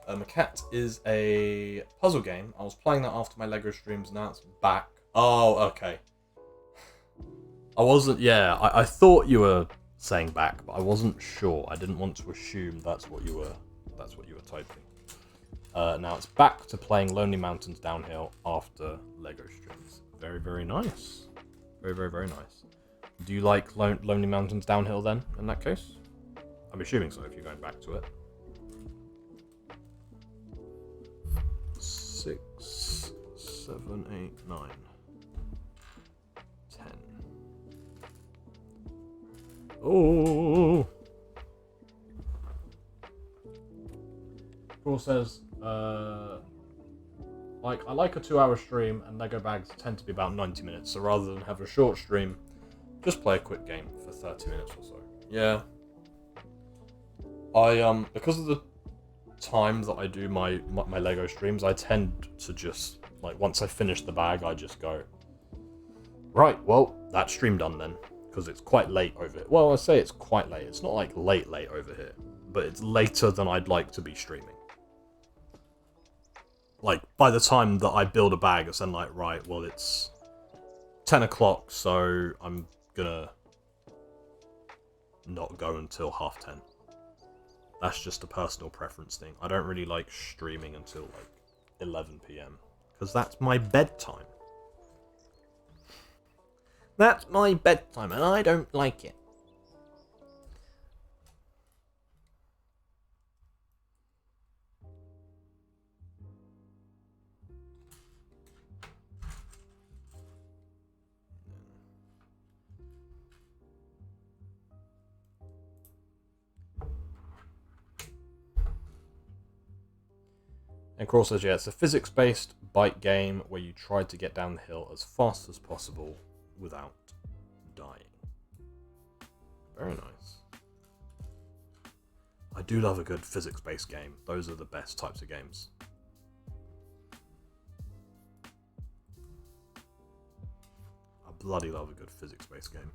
Macat is a puzzle game. I was playing that after my LEGO streams, now it's back. Oh, okay. I wasn't, yeah, I thought you were saying back, but I wasn't sure. I didn't want to assume that's what you were typing. Now it's back to playing Lonely Mountains Downhill after LEGO streams. Very, very nice. Very, very, very nice. Do you like Lonely Mountains Downhill then, in that case? I'm assuming so, if you're going back to it. 6, 7, 8, 9, 10. Oh! Paul says, like, I like a 2-hour stream, and LEGO bags tend to be about 90 minutes, so rather than have a short stream, just play a quick game for 30 minutes or so. Yeah. Because of the time that I do my LEGO streams, I tend to just, like, once I finish the bag, I just go, right, well, that's stream done then, because it's quite late over here. Well, I say it's quite late. It's not, like, late over here, but it's later than I'd like to be streaming. Like, by the time that I build a bag, it's then like, right, well, it's 10 o'clock, so I'm gonna not go until 10:30. That's just a personal preference thing. I don't really like streaming until, like, 11 PM, because that's my bedtime. That's my bedtime, and I don't like it. And Crawl says, yeah, it's a physics-based bike game where you try to get down the hill as fast as possible without dying. Very nice. I do love a good physics-based game. Those are the best types of games. I bloody love a good physics-based game.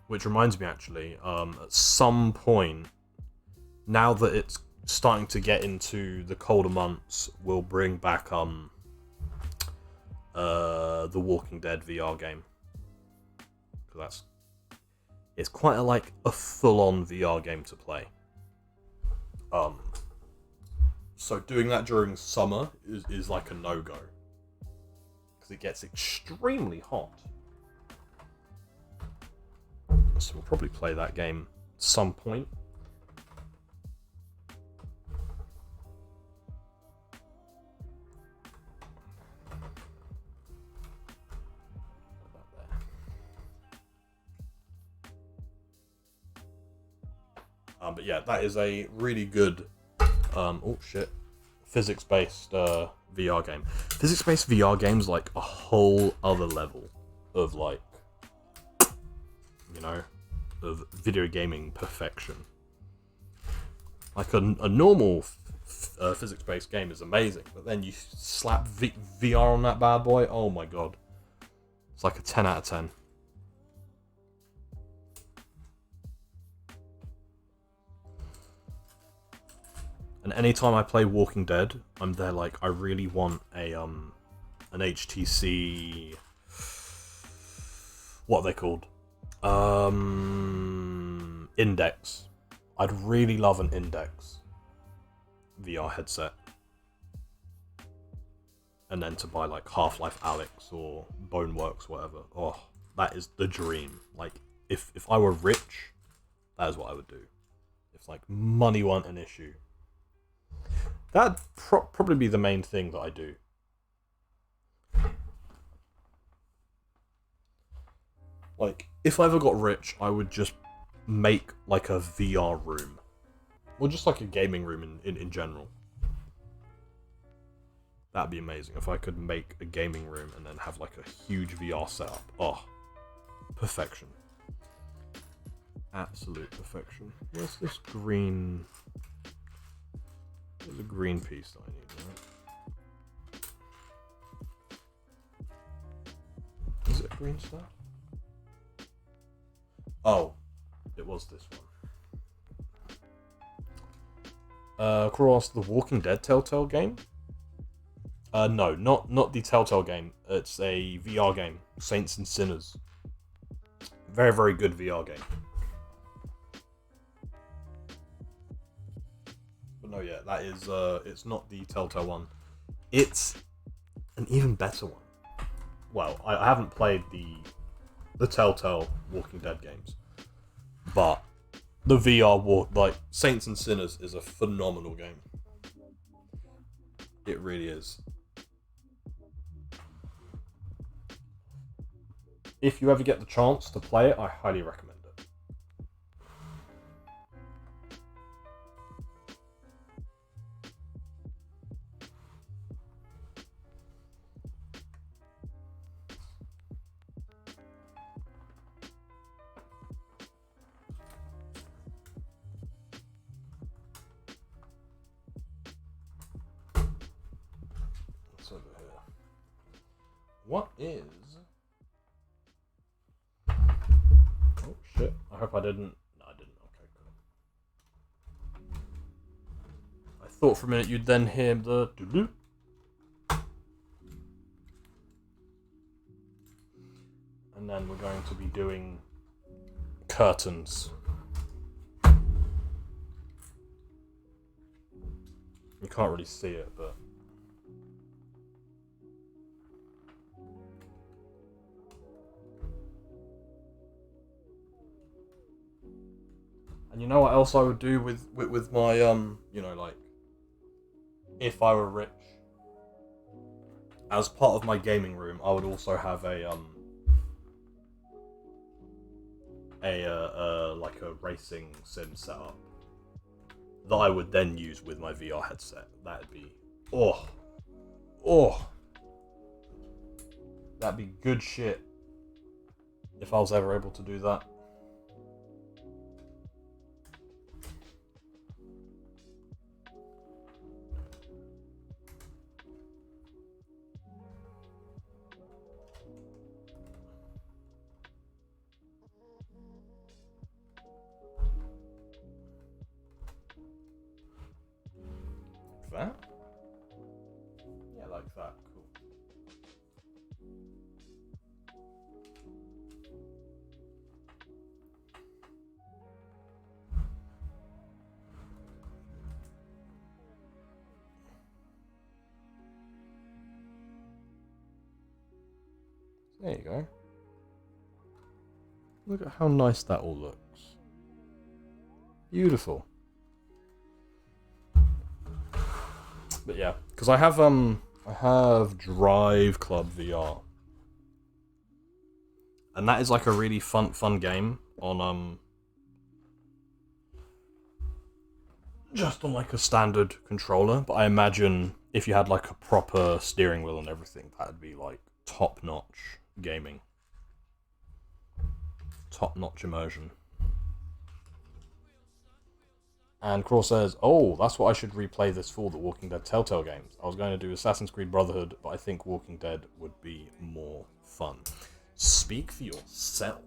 Which reminds me, actually, at some point, now that it's starting to get into the colder months, we'll bring back the Walking Dead VR game. Because it's quite a full-on VR game to play. So doing that during summer is like a no-go. Because it gets extremely hot. So we'll probably play that game at some point. But yeah, that is a really good, physics-based VR game. Physics-based VR games like a whole other level of, like, you know, of video gaming perfection. Like a normal physics-based game is amazing, but then you slap VR on that bad boy, oh my god. It's like a 10 out of 10. And anytime I play Walking Dead, I'm there like, I really want an HTC... What are they called? Index. I'd really love an Index VR headset. And then to buy like Half-Life Alyx or Boneworks, whatever. Oh, that is the dream. Like, if I were rich, that is what I would do. If like money weren't an issue. That'd probably be the main thing that I do. Like, if I ever got rich, I would just make like a VR room, or just like a gaming room in general. That'd be amazing if I could make a gaming room and then have like a huge VR setup. Oh, perfection. Absolute perfection. Where's this green? There's a green piece that I need, right? Is it green stuff? Oh, it was this one. Across the Walking Dead Telltale game? No, not the Telltale game. It's a VR game, Saints and Sinners. Very, very good VR game. But no, yeah, that is, it's not the Telltale one. It's an even better one. Well, I haven't played the Telltale Walking Dead games, but the VR like Saints and Sinners is a phenomenal game. It really is. If you ever get the chance to play it, I highly recommend it. What's over here? What is... Oh shit, I hope I didn't... No, I didn't. Okay, cool. I thought for a minute you'd then hear the... doo-doo. And then we're going to be doing curtains. You can't really see it, but... And you know what else I would do with my, you know, like, if I were rich? As part of my gaming room, I would also have like a racing sim setup that I would then use with my VR headset. That'd be, that'd be good shit if I was ever able to do that. That? Yeah, like that. Cool. There you go. Look at how nice that all looks. Beautiful. But yeah, because I have Drive Club VR, and that is like a really fun game on just on like a standard controller. But I imagine if you had like a proper steering wheel and everything, that'd be like top-notch gaming, top-notch immersion. And Craw says, oh, that's what I should replay this for, the Walking Dead Telltale games. I was going to do Assassin's Creed Brotherhood, but I think Walking Dead would be more fun. Speak for yourself.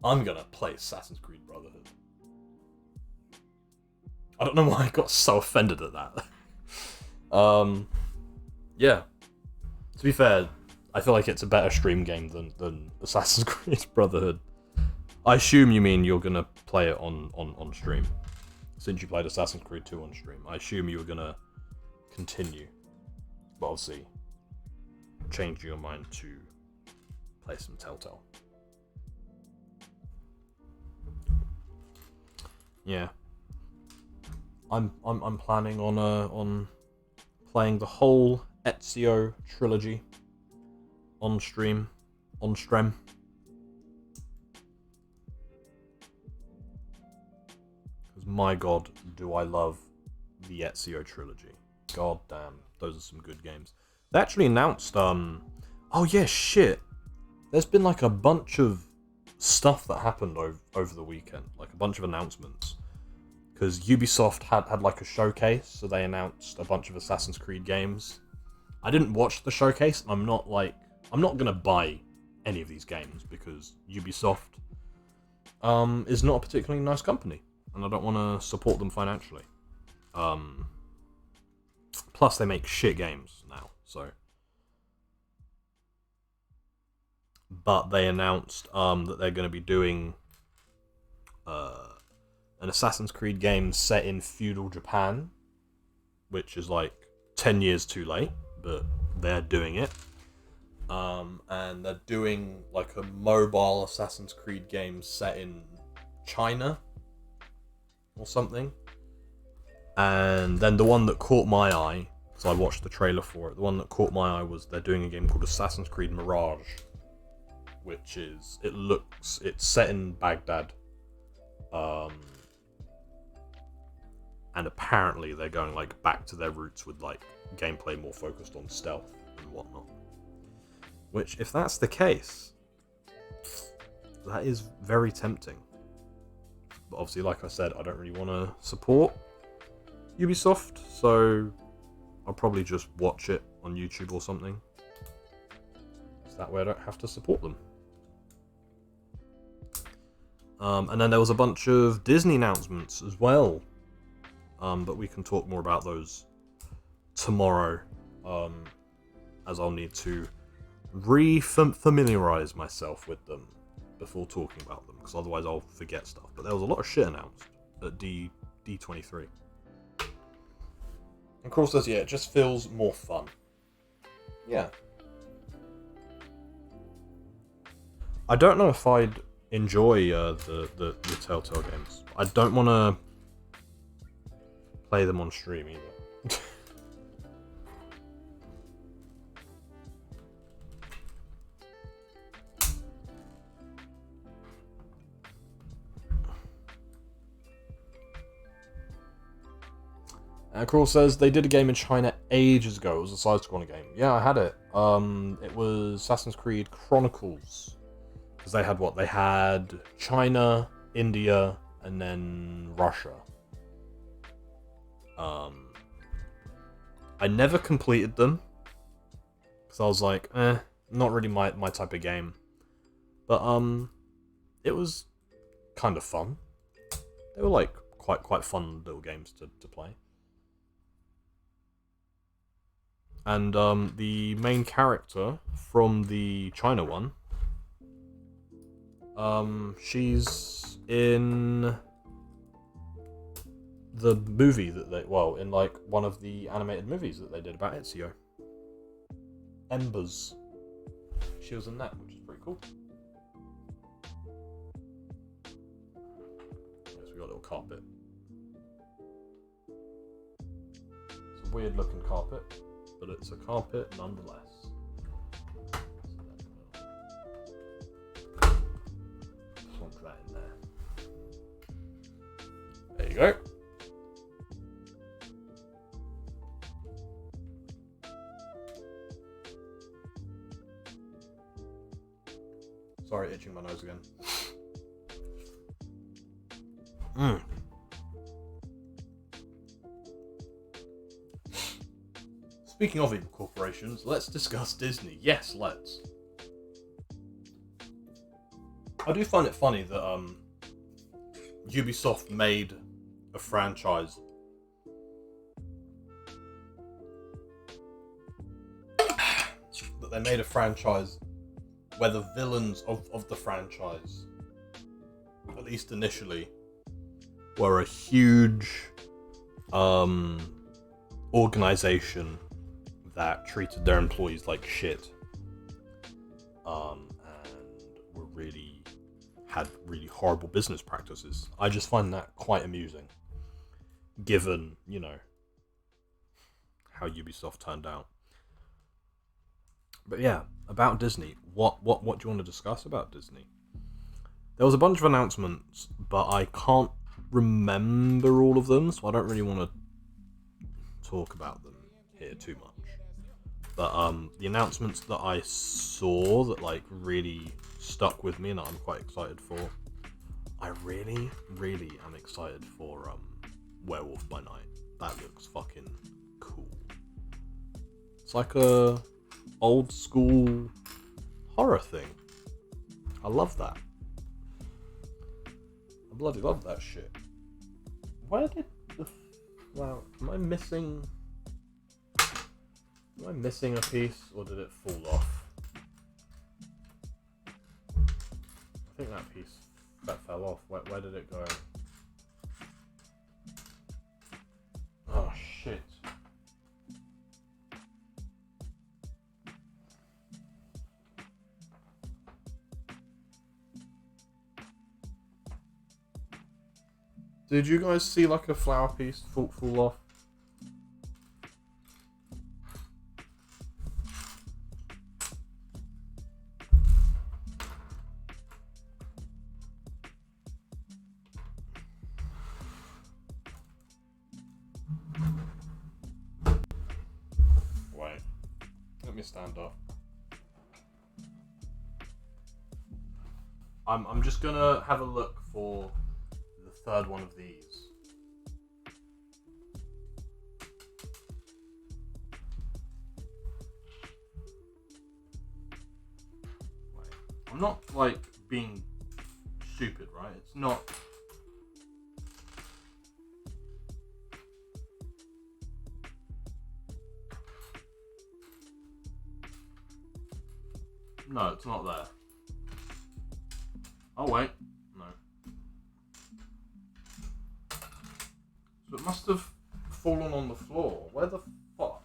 I'm going to play Assassin's Creed Brotherhood. I don't know why I got so offended at that. Yeah. To be fair, I feel like it's a better stream game than Assassin's Creed Brotherhood. I assume you mean you're gonna play it on stream. Since you played Assassin's Creed 2 on stream, I assume you were gonna continue. But obviously, change your mind to play some Telltale. Yeah. I'm planning on playing the whole Ezio trilogy on stream. Because my god, do I love the Ezio trilogy. God damn, those are some good games. They actually announced, oh yeah, shit. There's been like a bunch of stuff that happened over the weekend. Like a bunch of announcements. Because Ubisoft had like a showcase, so they announced a bunch of Assassin's Creed games. I didn't watch the showcase. I'm not gonna buy any of these games because Ubisoft is not a particularly nice company, and I don't want to support them financially. Plus, they make shit games now, so. But they announced that they're going to be doing an Assassin's Creed game set in feudal Japan, which is like 10 years too late, but they're doing it. And they're doing like a mobile Assassin's Creed game set in China or something. And then the one that caught my eye, because I watched the trailer for it, the one that caught my eye was they're doing a game called Assassin's Creed Mirage, which is, it's set in Baghdad. And apparently they're going like back to their roots with like gameplay more focused on stealth and whatnot. Which, if that's the case, that is very tempting. But obviously, like I said, I don't really want to support Ubisoft, so I'll probably just watch it on YouTube or something. So that way I don't have to support them. And then there was a bunch of Disney announcements as well. But we can talk more about those tomorrow, as I'll need to familiarize myself with them before talking about them, because otherwise I'll forget stuff. But there was a lot of shit announced at D23. And of course, it just feels more fun. Yeah. I don't know if I'd enjoy the Telltale games. I don't want to play them on stream either. And Crawl says they did a game in China ages ago. It was a side-scrolling game. Yeah, I had it. It was Assassin's Creed Chronicles. Because they had what? They had China, India, and then Russia. I never completed them. Because I was like, not really my type of game. But, it was kind of fun. They were like quite fun little games to play. And the main character from the China one, she's in the movie that in like one of the animated movies that they did about Ezio. Embers. She was in that, which is pretty cool. Yes, we got a little carpet. It's a weird looking carpet, but it's a carpet nonetheless. Plonk that in there. There you go. Sorry, itching my nose again. Speaking of evil corporations, let's discuss Disney. Yes, let's. I do find it funny that Ubisoft made a franchise where the villains of the franchise, at least initially, were a huge organization that treated their employees like shit, and had really horrible business practices. I just find that quite amusing, given, how Ubisoft turned out. But yeah, about Disney, what do you want to discuss about Disney? There was a bunch of announcements, but I can't remember all of them, so I don't really want to talk about them here too much. But the announcements that I saw that like really stuck with me and that I'm quite excited for, I really, really am excited for Werewolf by Night. That looks fucking cool. It's like a old school horror thing. I love that. I bloody love that shit. Where did the... Wow, am I missing a piece, or did it fall off? I think that piece that fell off. Where did it go? Oh shit. Did you guys see like a flower piece fall off? Wait, let me stand up. I'm just gonna have a look for the third one of these. Wait, I'm not like being stupid, right? It's not. No, it's not there. Oh wait, no. So it must have fallen on the floor. Where the fuck?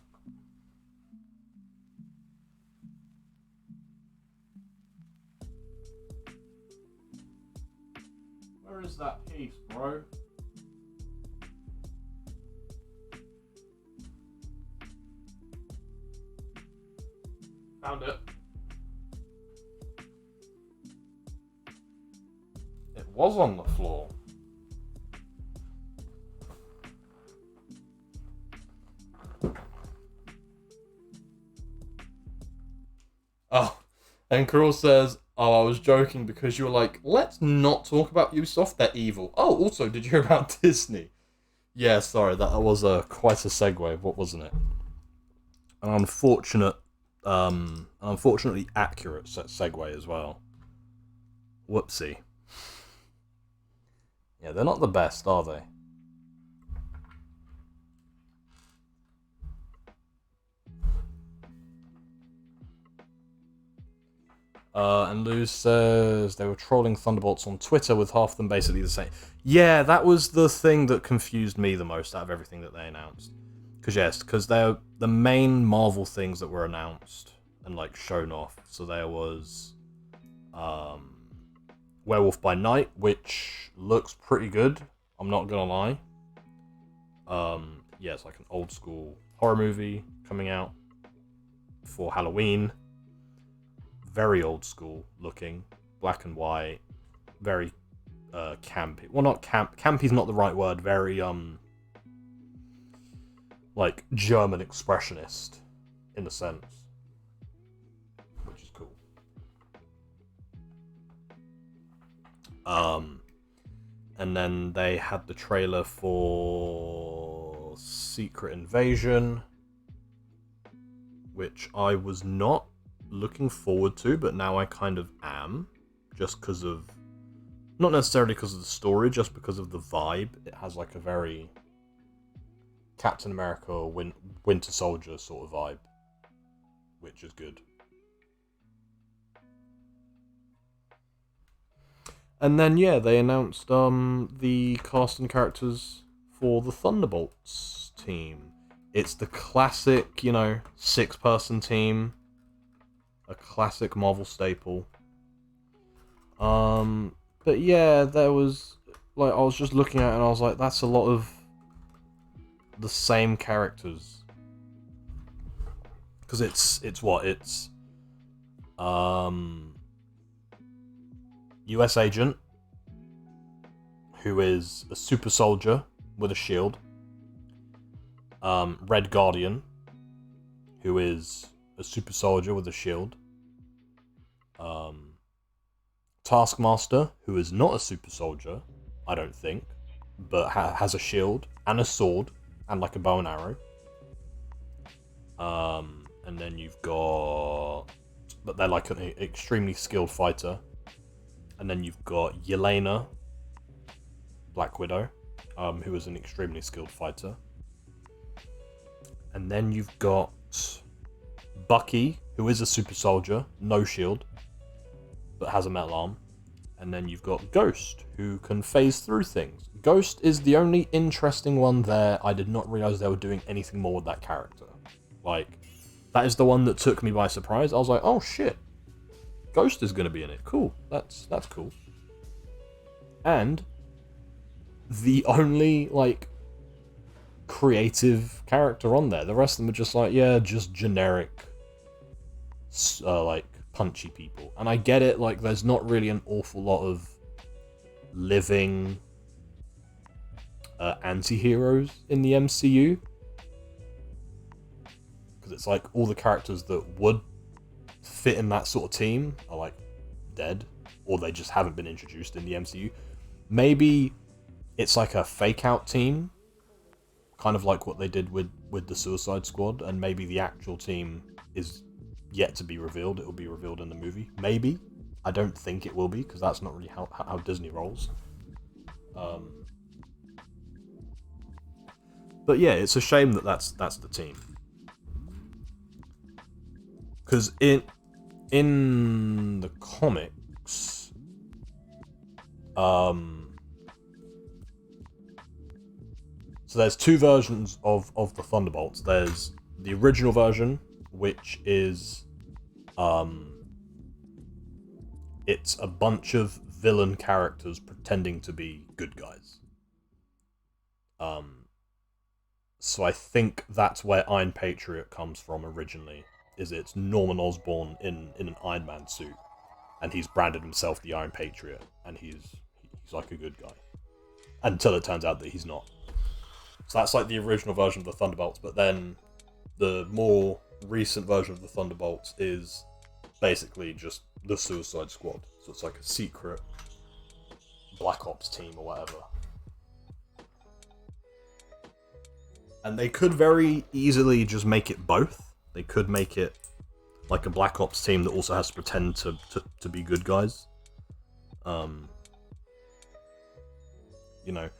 Where is that piece, bro? Found it. It was on the floor. Oh, and Carol says, "Oh, I was joking because you were like, let's not talk about Ubisoft. They're evil." Oh, also, did you hear about Disney? Yeah, sorry, that was quite a segue, wasn't it? An unfortunately accurate segue as well. Whoopsie. Yeah, they're not the best, are they? And Luz says they were trolling Thunderbolts on Twitter with half of them basically the same. Yeah, that was the thing that confused me the most out of everything that they announced. Because they're the main Marvel things that were announced and like shown off. So there was Werewolf by Night, which looks pretty good. I'm not gonna lie. Yeah, it's like an old school horror movie coming out for Halloween. Very old school looking, black and white, very campy. Well, not campy's not the right word. Very like German expressionist in a sense, which is cool. And then they had the trailer for Secret Invasion, which I was not looking forward to, but now I kind of am, just because of, not necessarily because of the story, just because of the vibe. It has like a very Captain America or Winter Soldier sort of vibe, which is good. And then yeah, they announced the cast and characters for the Thunderbolts team. It's the classic, 6-person team. A classic Marvel staple. But yeah, there was like I was just looking at it and I was like, that's a lot of the same characters. Because it's US agent who is a super soldier with a shield. Red Guardian, who is a super soldier with a shield. Taskmaster, who is not a super soldier, I don't think, but has a shield and a sword and like a bow and arrow. And then you've got, but they're like an extremely skilled fighter. And then you've got Yelena, Black Widow, who is an extremely skilled fighter. And then you've got Bucky, who is a super soldier, no shield, but has a metal arm. And then you've got Ghost, who can phase through things. Ghost is the only interesting one there. I did not realize they were doing anything more with that character. Like, that is the one that took me by surprise. I was like, oh shit, Ghost is going to be in it. Cool, that's cool. And the only, like, creative character on there. The rest of them are just like, yeah, just generic, like, punchy people. And I get it, like, there's not really an awful lot of living anti-heroes in the MCU. Because it's like all the characters that would fit in that sort of team are, like, dead. Or they just haven't been introduced in the MCU. Maybe it's like a fake-out team, kind of like what they did with the Suicide Squad, and maybe the actual team is yet to be revealed. It will be revealed in the movie. Maybe. I don't think it will be, because that's not really how Disney rolls. But yeah, it's a shame that that's the team. Because in the comics, so there's two versions of the Thunderbolts. There's the original version, which is, it's a bunch of villain characters pretending to be good guys. So I think that's where Iron Patriot comes from originally. Is it's Norman Osborn in an Iron Man suit, and he's branded himself the Iron Patriot, and he's like a good guy, until it turns out that he's not. So that's like the original version of the Thunderbolts, but then the more recent version of the Thunderbolts is basically just the Suicide Squad. So it's like a secret Black Ops team or whatever. And they could very easily just make it both. They could make it like a Black Ops team that also has to pretend to be good guys. You know,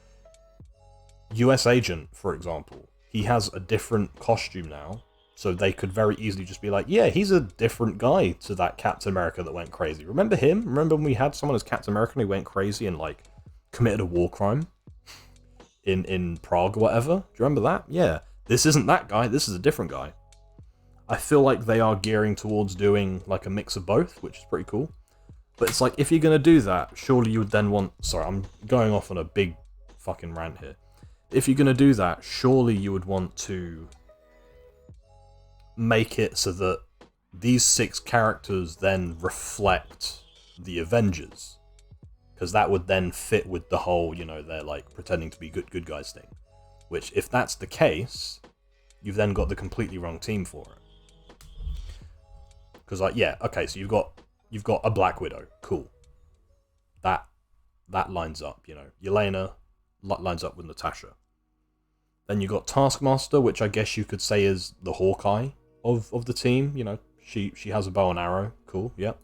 US Agent, for example, he has a different costume now, so they could very easily just be like, yeah, he's a different guy to that Captain America that went crazy. Remember him? Remember when we had someone as Captain America and he went crazy and, like, committed a war crime in Prague or whatever? Do you remember that? Yeah. This isn't that guy, this is a different guy. I feel like they are gearing towards doing, like, a mix of both, which is pretty cool. But it's like, if you're gonna do that, surely you would then want... Sorry, I'm going off on a big fucking rant here. If you're gonna do that, surely you would want to make it so that these 6 characters then reflect the Avengers. Because that would then fit with the whole, you know, they're like pretending to be good guys thing. Which, if that's the case, you've then got the completely wrong team for it. Because, like, yeah, okay, so you've got a Black Widow, cool. That lines up, you know. Yelena lines up with Natasha. Then you got Taskmaster, which I guess you could say is the Hawkeye of the team. You know, she has a bow and arrow, cool, yep.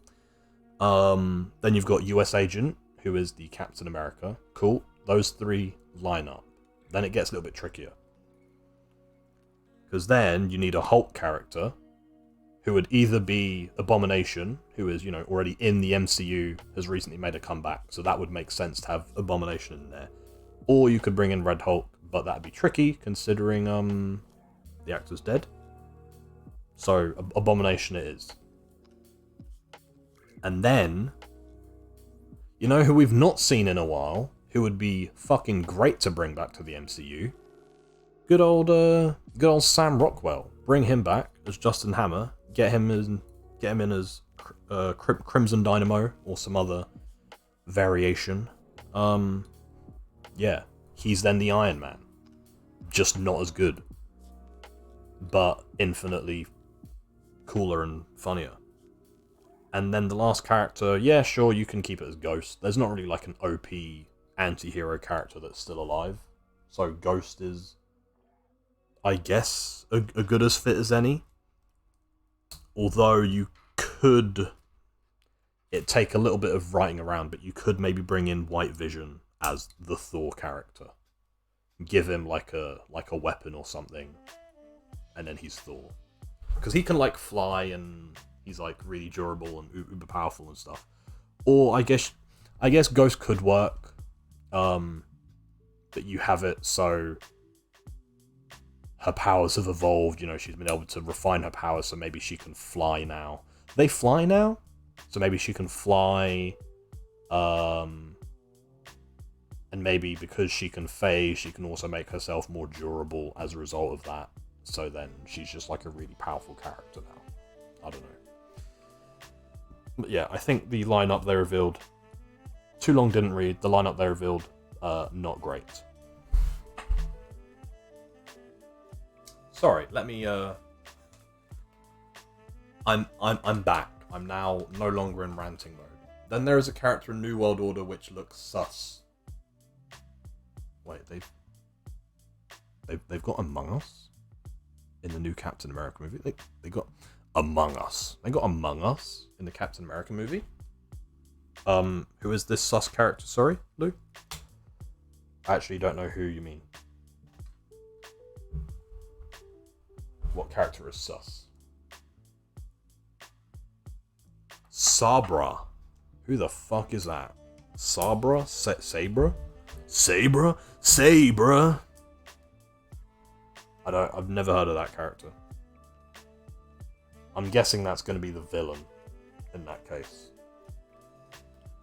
Then you've got US Agent, who is the Captain America, cool. Those 3 line up. Then it gets a little bit trickier. Because then you need a Hulk character, who would either be Abomination, who is, you know, already in the MCU, has recently made a comeback, so that would make sense to have Abomination in there. Or you could bring in Red Hulk, but that'd be tricky, considering, the actor's dead. So, Abomination it is. And then, you know who we've not seen in a while, who would be fucking great to bring back to the MCU? Good old Sam Rockwell. Bring him back as Justin Hammer. Get him in as Crimson Dynamo or some other variation. yeah, he's then the Iron Man. Just not as good. But infinitely cooler and funnier. And then the last character, yeah, sure, you can keep it as Ghost. There's not really like an OP anti-hero character that's still alive. So Ghost is, I guess, a good as fit as any. Although you could, it take a little bit of writing around, but you could maybe bring in White Vision as the Thor character. Give him like a weapon or something, and then he's Thor. Because he can like fly and he's like really durable and uber powerful and stuff. Or I guess Ghost could work. That you have it so her powers have evolved. You know, she's been able to refine her powers, so maybe she can fly now. They fly now, so maybe she can fly. And maybe because she can phase, she can also make herself more durable as a result of that. So then she's just like a really powerful character now. I don't know. But yeah, I think the lineup they revealed, too long didn't read. The lineup they revealed, not great. Sorry, let me. I'm back. I'm now no longer in ranting mode. Then there is a character in New World Order which looks sus. Wait, they've got Among Us in the new Captain America movie. They got Among Us. They got Among Us in the Captain America movie. Who is this sus character? Sorry, Lou. I actually don't know who you mean. What character is sus? Sabra. Who the fuck is that? Sabra? Sabra? Sabra? Sabra? I've never heard of that character. I'm guessing that's going to be the villain in that case.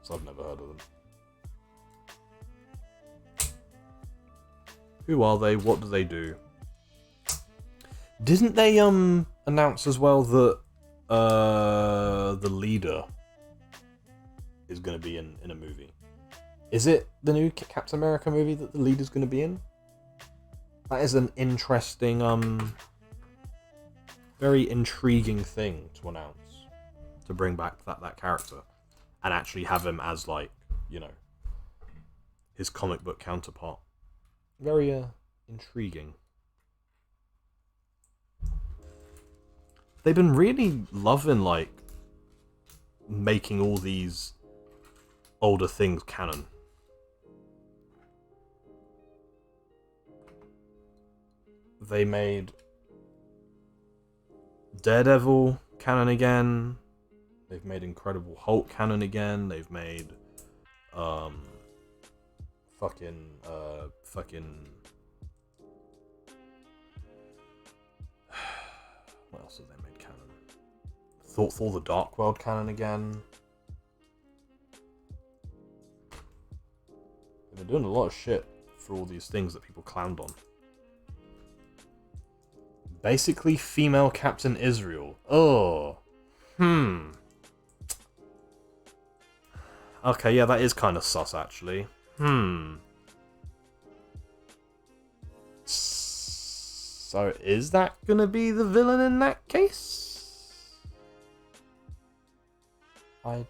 So I've never heard of them. Who are they? What do they do? Didn't they announce as well that the leader is going to be in a movie? Is it the new Captain America movie that the leader's going to be in? That is an interesting, very intriguing thing to announce. To bring back that character. And actually have him as, like, you know, his comic book counterpart. Very, intriguing. They've been really loving, like, making all these older things canon. They made Daredevil canon again. They've made Incredible Hulk canon again. They've made fucking what else have they made canon? Thor the Dark World canon again. They're doing a lot of shit for all these things that people clowned on. Basically, female Captain Israel. Oh. Okay, yeah, that is kind of sus, actually. So, is that gonna be the villain in that case? That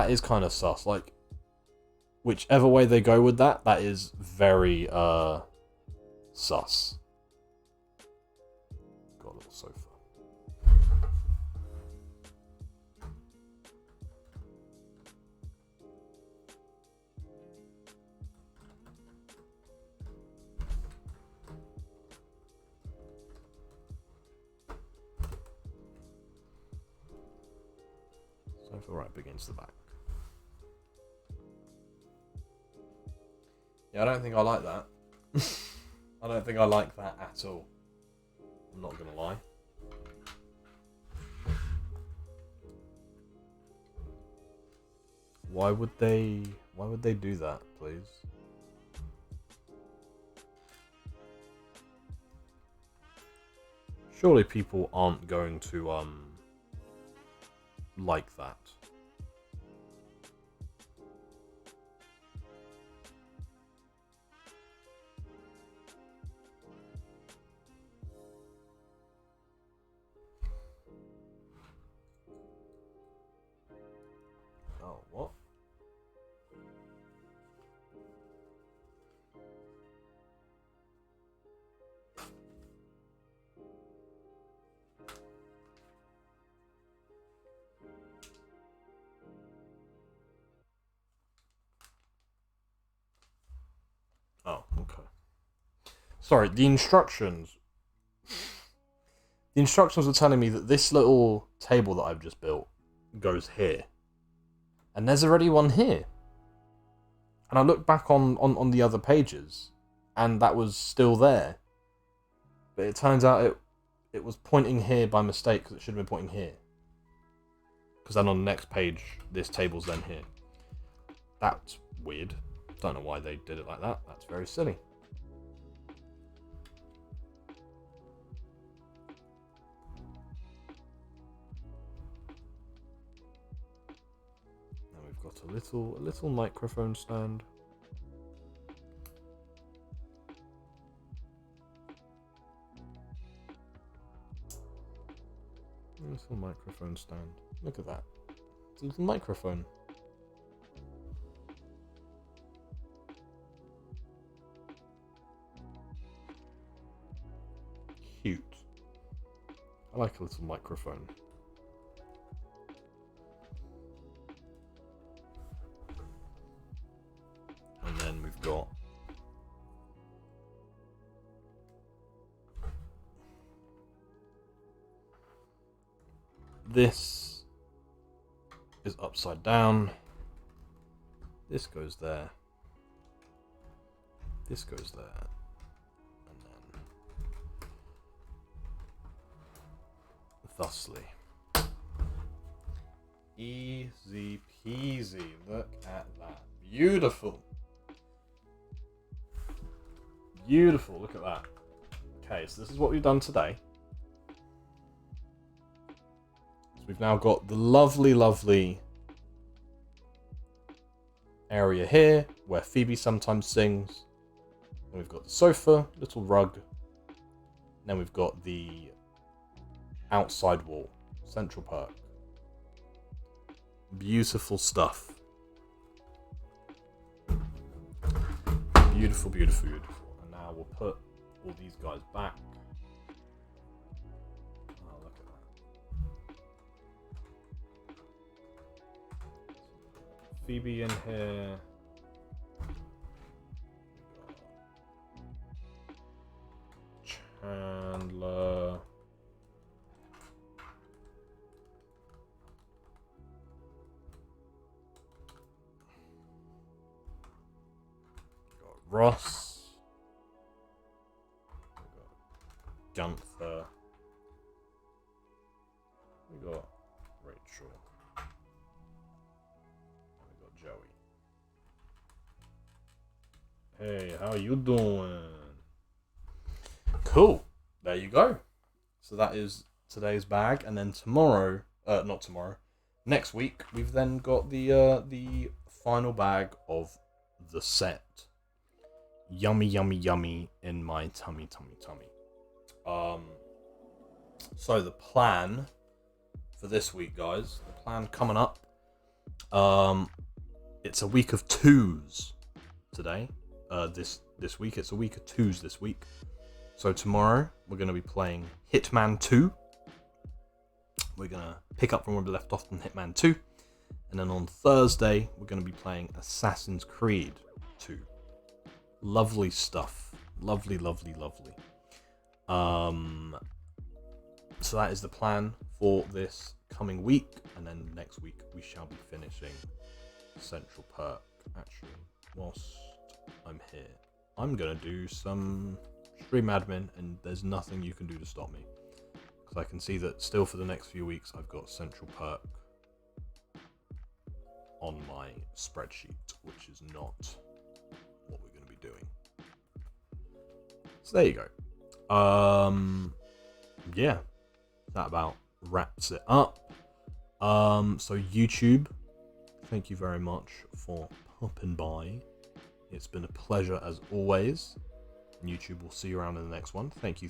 is kind of sus. Like, whichever way they go with that, that is very, sus. Got a little sofa. Sofa right up against the back. Yeah, I don't think I like that. I don't think I like that at all. I'm not gonna lie. Why would they do that, please? Surely people aren't going to like that. Oh, what? Oh, okay. Sorry, the instructions. The instructions were telling me that this little table that I've just built goes here. And there's already one here. And I looked back on the other pages, and that was still there. But it turns out it was pointing here by mistake, because it should have been pointing here. Because then on the next page, this table's then here. That's weird. Don't know why they did it like that. That's very silly. Now we've got a little microphone stand. A little microphone stand. Look at that. It's a little microphone. Cute. I like a little microphone. And then we've got this is upside down. This goes there. This goes there. And then thusly. Easy peasy. Look at that. Beautiful. Beautiful. Look at that. Okay, so this is what we've done today. So we've now got the lovely area here where Phoebe sometimes sings. And we've got the sofa, little rug. And then we've got the outside wall, Central Perk. Beautiful stuff. Beautiful, beautiful, beautiful. And now we'll put all these guys back. Oh, look at that. Phoebe in here. Chandler. Ross, we got Gunther, we got Rachel, we got Joey. Hey, how you doing? Cool. There you go. So that is today's bag, and then tomorrow, not tomorrow, next week we've then got the final bag of the set. Yummy, yummy, yummy in my tummy. So the plan for this week, guys, the plan coming up, it's a week of twos today. This week, it's a week of twos this week. So tomorrow, we're going to be playing Hitman 2. We're going to pick up from where we left off in Hitman 2. And then on Thursday, we're going to be playing Assassin's Creed 2. Lovely stuff. Lovely. So that is the plan for this coming week. And then next week, we shall be finishing Central Perk. Actually, whilst I'm here, I'm going to do some stream admin, and there's nothing you can do to stop me. Because I can see that still for the next few weeks, I've got Central Perk on my spreadsheet, which is not what we're going to be doing. So there you go. Yeah, that about wraps it up. So YouTube, thank you very much for popping by. It's been a pleasure as always. YouTube will see you around in the next one. Thank you.